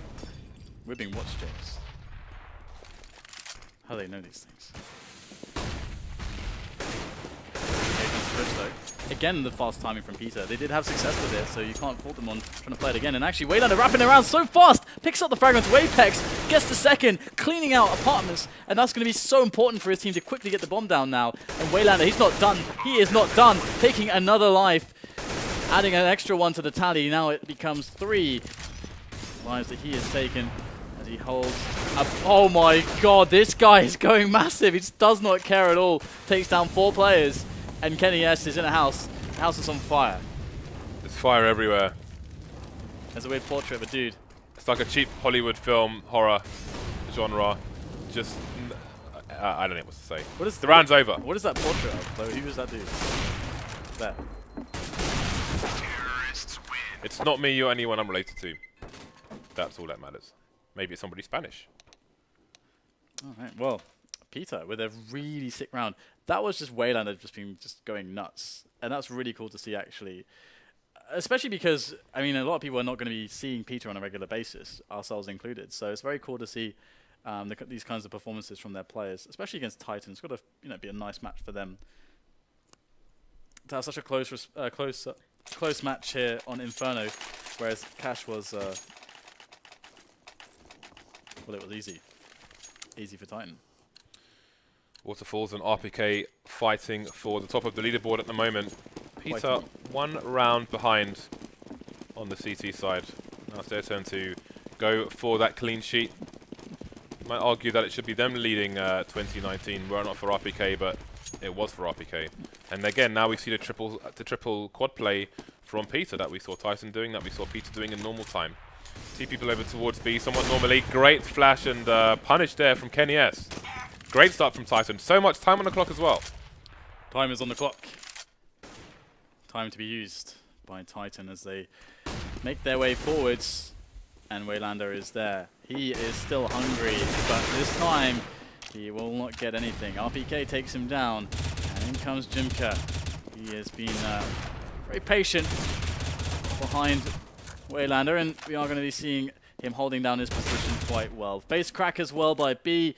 We're being watched, James. How do they know these things? Again, the fast timing from Peter. They did have success with it, so you can't fault them on trying to play it again. And actually, Waylander wrapping around so fast, picks up the fragment to Apex, gets the second, cleaning out apartments, and that's going to be so important for his team to quickly get the bomb down now. And Waylander, he's not done. He is not done. Taking another life, adding an extra one to the tally. Now it becomes 3 lives that he has taken. as he holds up. Oh my god, this guy is going massive. He just does not care at all. Takes down 4 players, and Kenny S is in a house. The house is on fire. There's fire everywhere. There's a weird portrait of a dude. It's like a cheap Hollywood film horror genre. Just, I don't know what to say. What is the round's over? What is that portrait of? Like, who was that dude? There. It's not me or anyone I'm related to. That's all that matters. Maybe it's somebody Spanish. Alright, well, Peter with a really sick round. That was just Waylander just going nuts. And that's really cool to see, actually. Especially because, I mean, a lot of people are not going to be seeing Peter on a regular basis, ourselves included. So it's very cool to see these kinds of performances from their players, especially against Titan. It's got to be a nice match for them. To have such a close match here on Inferno, whereas Cash was, well, it was easy for Titan. Waterfalls and RPK fighting for the top of the leaderboard at the moment. Peter 1 round behind on the CT side. Now it's their turn to go for that clean sheet. Might argue that it should be them leading 2019. Were not for RPK, but it was for RPK. And again, now we see the triple quad play from Peter that we saw Tyson doing, that we saw Peter doing in normal time. See people over towards B somewhat normally. Great flash and punish there from Kenny S. Great start from Tyson. So much time on the clock as well. Time is on the clock. Time to be used by Titan as they make their way forwards. And Waylander is there. He is still hungry, but this time he will not get anything. RPK takes him down, and in comes Jimka. He has been very patient behind Waylander, and we are going to be seeing him holding down his position quite well. Face crack as well by B,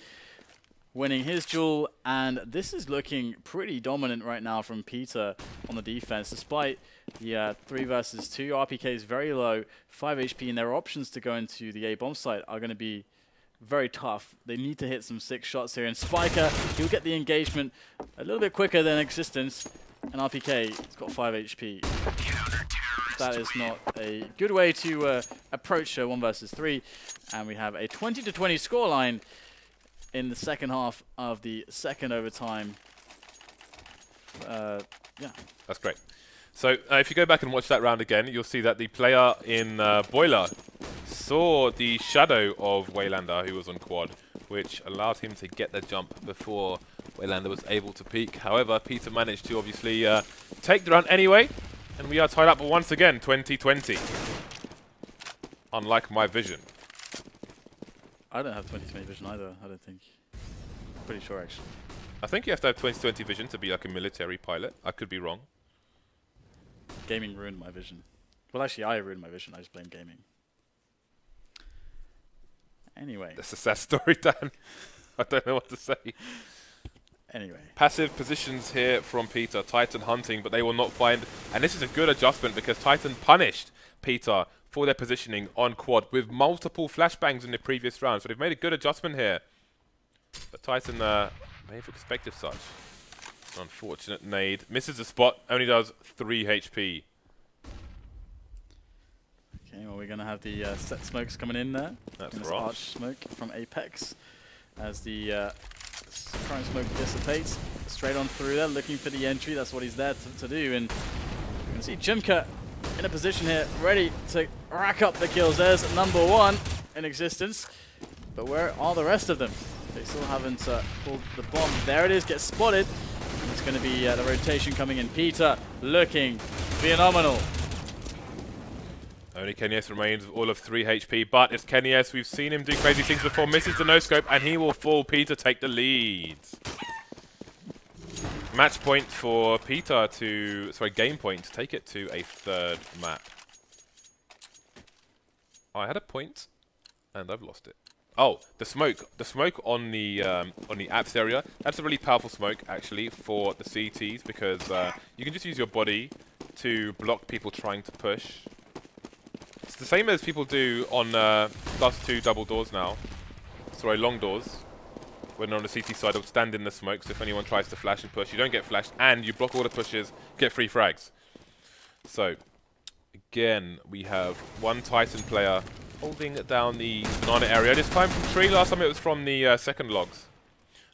winning his duel, and this is looking pretty dominant right now from Peter on the defense, despite the 3 versus 2. RPK is very low, 5 HP, and their options to go into the A bomb site are going to be very tough. They need to hit some 6 shots here, and Spiker, he'll get the engagement a little bit quicker than Existence, and RPK has got 5 HP. That is not a good way to approach 1 versus 3, and we have a 20-20 scoreline in the second half of the second overtime. Yeah. That's great. So if you go back and watch that round again, you'll see that the player in Boiler saw the shadow of Waylander, who was on quad, which allowed him to get the jump before Waylander was able to peek. However, Peter managed to obviously take the round anyway, and we are tied up once again, 20-20. Unlike my vision. I don't have 20/20 vision either, I don't think. Pretty sure, actually. I think you have to have 20/20 vision to be like a military pilot. I could be wrong. Gaming ruined my vision. Well, actually, I ruined my vision. I just blame gaming. Anyway. That's a sad story, Dan. I don't know what to say. Anyway. Passive positions here from Peter. Titan hunting, but they will not find... And this is a good adjustment because Titan punished Peter for their positioning on quad with multiple flashbangs in the previous round. So they've made a good adjustment here. But Titan may have expected such. Unfortunate nade. Misses the spot, only does 3 HP. Okay, well, we're going to have the set smokes coming in there. That's right. right. Arch smoke from Apex as the current smoke dissipates. Straight on through there, looking for the entry. That's what he's there to do. And you can see Jimka in a position here, ready to rack up the kills. There's number 1 in existence. But where are the rest of them? They still haven't pulled the bomb. There it is, gets spotted. And it's going to be the rotation coming in. Peter looking phenomenal. Only Kenny S remains with all of 3 HP, but it's Kenny S. We've seen him do crazy things before. Misses the no-scope, and he will fall. Peter take the lead. Match point for Peter to... Sorry, game point to take it to a 3rd map. Oh, I had a point, and I've lost it. Oh, the smoke on the apps area. That's a really powerful smoke actually for the CTs because you can just use your body to block people trying to push. It's the same as people do on +2 double doors now. Sorry, long doors. When on the CT side, they'll stand in the smoke. So if anyone tries to flash and push, you don't get flashed, and you block all the pushes, get free frags. So again, we have 1 Titan player holding down the banana area. This time from tree. Last time it was from the second logs.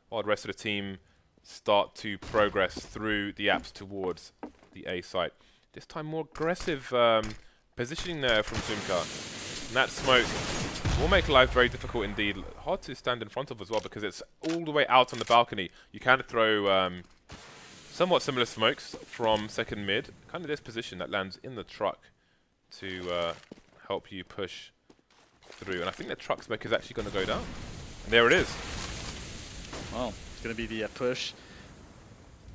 While the rest of the team start to progress through the apps towards the A site. This time more aggressive positioning there from Zumka. And that smoke will make life very difficult indeed. Hard to stand in front of as well because it's all the way out on the balcony. You can throw somewhat similar smokes from second mid. Kind of this position that lands in the truck to help you push through. And I think the truck smoke is actually going to go down. And there it is. Well, it's going to be the push.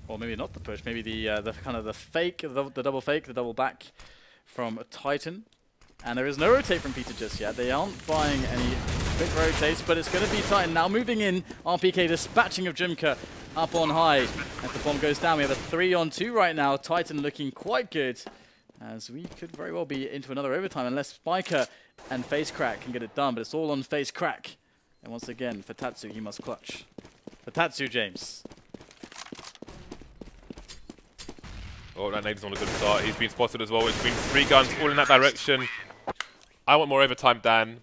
Or maybe not the push, maybe the kind of the fake, the double fake, the double back from Titan. And there is no rotate from Peter just yet. They aren't buying any quick rotates, but it's going to be Titan now moving in. RPK dispatching of Jimka up on high. As the bomb goes down, we have a 3-on-2 right now. Titan looking quite good, as we could very well be into another overtime unless Spiker and FaceCrack can get it done. But it's all on FaceCrack. And once again, for Tatsu, he must clutch. For Tatsu, James. Oh, that nade's on a good start. He's been spotted as well. It's been 3 guns all in that direction. I want more overtime, Dan,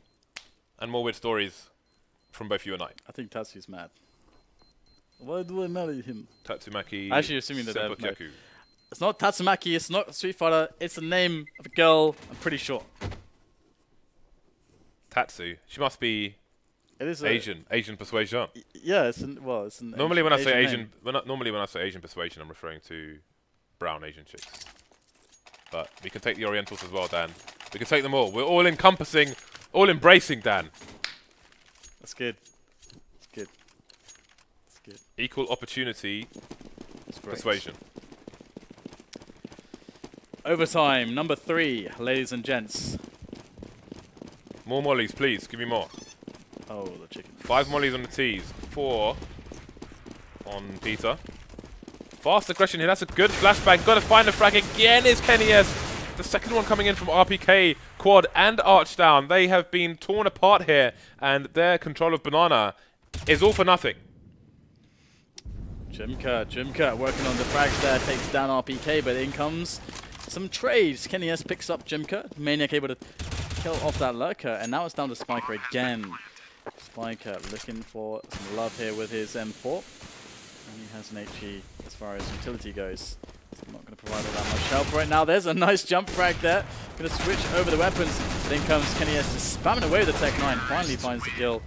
and more weird stories from both you and I. I think Tatsu's mad. Why do I marry him? Tatsumaki. Actually, assuming that Senpukyaku. it's not Tatsumaki, it's not Street Fighter, it's the name of a girl, I'm pretty sure. Tatsu. She must be It is Asian persuasion. Yeah, it's an, well, it's an Normally when I say Asian Asian, normally when I say Asian persuasion, I'm referring to brown Asian chicks. But we can take the Orientals as well, Dan. We can take them all. We're all encompassing, all embracing, Dan. That's good. That's good. That's good. Equal opportunity persuasion. Overtime, number 3, ladies and gents. More mollies, please. Give me more. Oh, the chicken. 5 mollies on the T's. 4 on Peter. Fast aggression here. That's a good flashbang. Got to find the frag again. Is Kenny S. The second one coming in from RPK, Quad, and Archdown. They have been torn apart here, and their control of Banana is all for nothing. Jimka working on the frags there, takes down RPK, but in comes some trades. Kenny S picks up Jimka. Maniac able to kill off that lurker, and now it's down to Spiker again. Spiker looking for some love here with his M4. And he has an HE as far as utility goes. So I'm not going to provide all that much help right now. There's a nice jump frag there. Going to switch over the weapons. But in comes Kenny S just spamming away with the Tech 9. Finally finds the kill.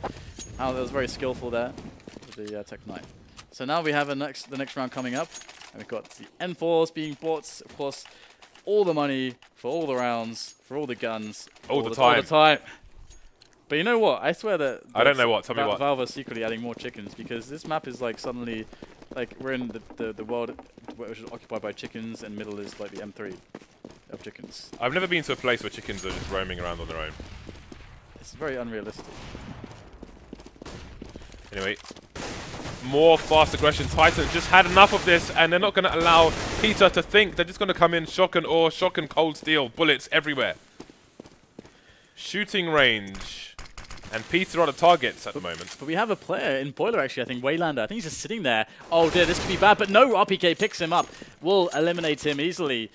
Oh, that was very skillful there with the Tech 9. So now we have the next round coming up. And we've got the N4s being bought. Of course, all the money for all the rounds, for all the guns. All the time. All the time. But you know what? I swear that I don't know what. Tell me what. Valve are secretly adding more chickens because this map is like suddenly, like we're in the world which is occupied by chickens, and middle is like the M3 of chickens. I've never been to a place where chickens are just roaming around on their own. It's very unrealistic. Anyway, more fast aggression. Titan just had enough of this, and they're not going to allow Peter to think. They're just going to come in shock and cold steel, bullets everywhere. Shooting range. And Peter are the targets at the moment. But we have a player in Boiler, actually, I think, Waylander. I think he's just sitting there. Oh dear, this could be bad. But no, RPK picks him up. Will eliminate him easily.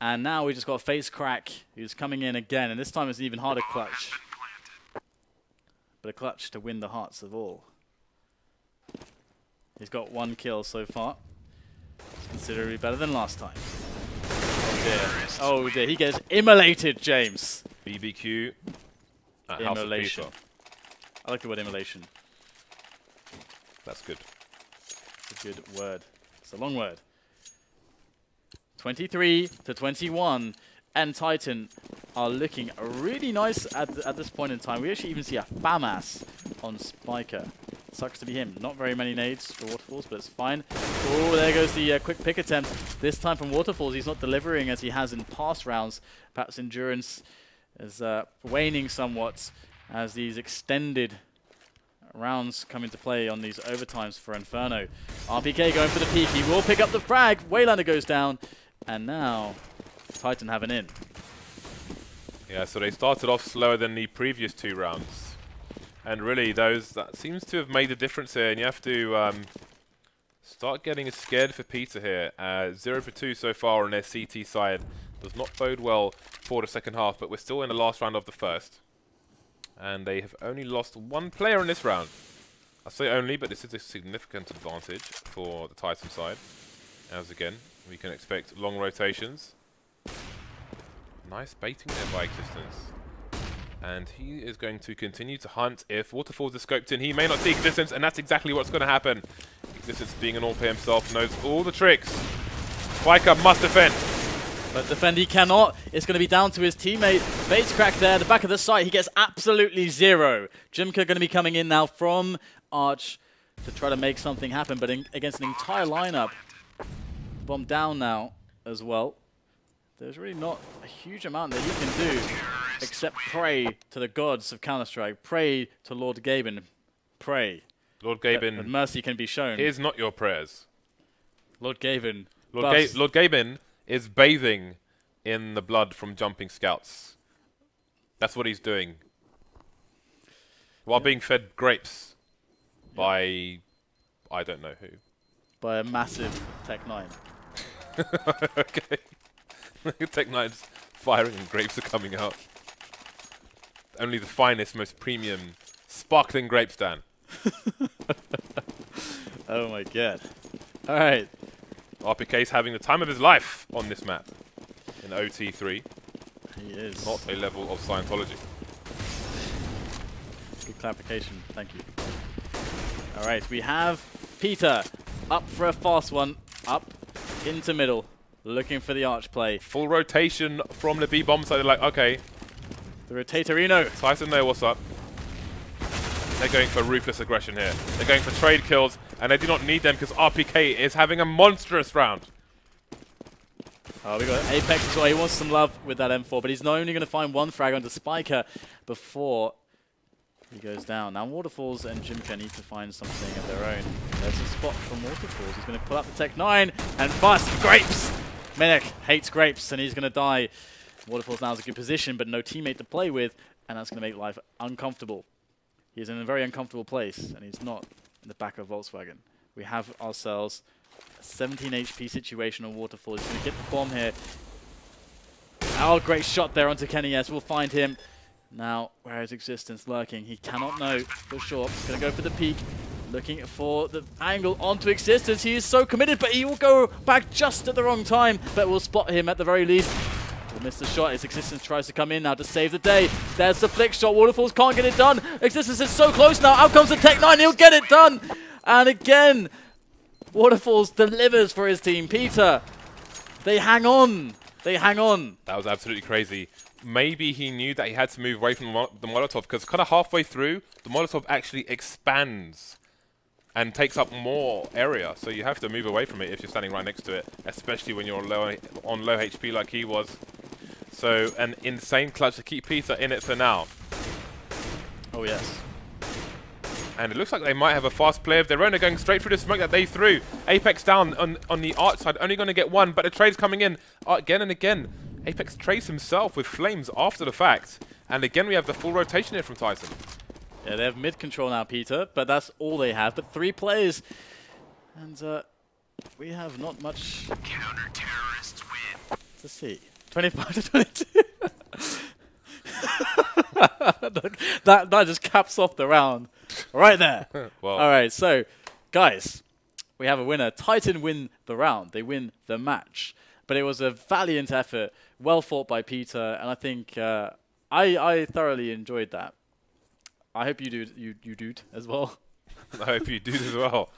And now we just got FaceCrack, who's coming in again. And this time it's an even harder clutch. But a clutch to win the hearts of all. He's got 1 kill so far. It's considerably better than last time. Oh dear. Oh dear, he gets immolated, James. BBQ. Immolation. I like the word immolation. That's good. It's a good word. It's a long word. 23 to 21, and Titan are looking really nice at this point in time. We actually even see a FAMAS on Spiker. Sucks to be him. Not very many nades for Waterfalls, but it's fine. Oh, there goes the quick pick attempt. This time from Waterfalls, he's not delivering as he has in past rounds. Perhaps endurance is waning somewhat as these extended rounds come into play on these overtimes for Inferno. RPK going for the peak. He will pick up the frag. Waylander goes down. And now Titan have an in. Yeah, so they started off slower than the previous 2 rounds. And really, that seems to have made a difference here. And you have to start getting scared for Peter here. 0 for 2 so far on their CT side. Does not bode well for the second half, but we're still in the last round of the first. And they have only lost one player in this round. I say only, but this is a significant advantage for the Titan side. As again, we can expect long rotations. Nice baiting there by Existence. And he is going to continue to hunt. If Waterfalls is scoped in, he may not see Existence, and that's exactly what's going to happen. Existence, being an all-player himself, knows all the tricks. Spiker must defend. But defend he cannot. It's going to be down to his teammate. Face crack there, the back of the site. He gets absolutely zero. Jimka going to be coming in now from Arch to try to make something happen, but against an entire lineup. Bomb down now as well. There's really not a huge amount that he can do except pray to the gods of Counter-Strike. Pray to Lord Gaben. Pray. Lord Gaben, that mercy can be shown. Here's not your prayers. Lord Gaben. Lord Gaben is bathing in the blood from jumping scouts. That's what he's doing. While being fed grapes by I don't know who. By a massive Tech-9. Okay. Tech-9's firing and grapes are coming out. Only the finest, most premium, sparkling grapes, Dan. Oh my god. Alright. RPK's having the time of his life on this map. In OT3. He is. Not a level of Scientology. Good clarification, thank you. Alright, we have Peter up for a fast one. Up into middle. Looking for the arch play. Full rotation from the B-bomb, so they're like, okay. The Rotatorino. Tyson there, what's up? They're going for ruthless aggression here. They're going for trade kills, and they do not need them because RPK is having a monstrous round. Oh, we got Apex as well. He wants some love with that M4, but he's not only going to find one frag onto Spiker before he goes down. Now Waterfalls and Jimka need to find something of their own. There's a spot from Waterfalls. He's going to pull up the Tech-9 and bust grapes. Minik hates grapes and he's going to die. Waterfalls now is a good position, but no teammate to play with, and that's going to make life uncomfortable. He's in a very uncomfortable place, and he's not in the back of Volkswagen. We have ourselves a 17 HP situation on Waterfall. He's going to get the bomb here. Oh, great shot there onto Kenny. Yes, we'll find him. Now, where is Existence lurking? He cannot know for sure. He's going to go for the peek. Looking for the angle onto Existence. He is so committed, but he will go back just at the wrong time. But we'll spot him at the very least. We'll miss the shot as Existence tries to come in now to save the day. There's the flick shot. Waterfalls can't get it done. Existence is so close now. Out comes the Tech-9. He'll get it done. And again, Waterfalls delivers for his team. Peter, they hang on. They hang on. That was absolutely crazy. Maybe he knew that he had to move away from the Molotov, because kind of halfway through, the Molotov actually expands and takes up more area. So you have to move away from it if you're standing right next to it, especially when you're on low HP like he was. So an insane clutch to keep Peter in it for now. Oh, yes. And it looks like they might have a fast play of their own. They're going straight through the smoke that they threw. Apex down on the Arch side, only going to get one, but the trade's coming in again and again. Apex trades himself with flames after the fact. And again, we have the full rotation here from Tyson. Yeah, they have mid control now, Peter, but that's all they have. But 3 players, and we have not much Counter-terrorists win. to see. 25 to 22. that just caps off the round right there. Well. All right, so guys, we have a winner. Titan win the round. They win the match. But it was a valiant effort, well fought by Peter, and I think I thoroughly enjoyed that. I hope you do as well. I hope you do as well.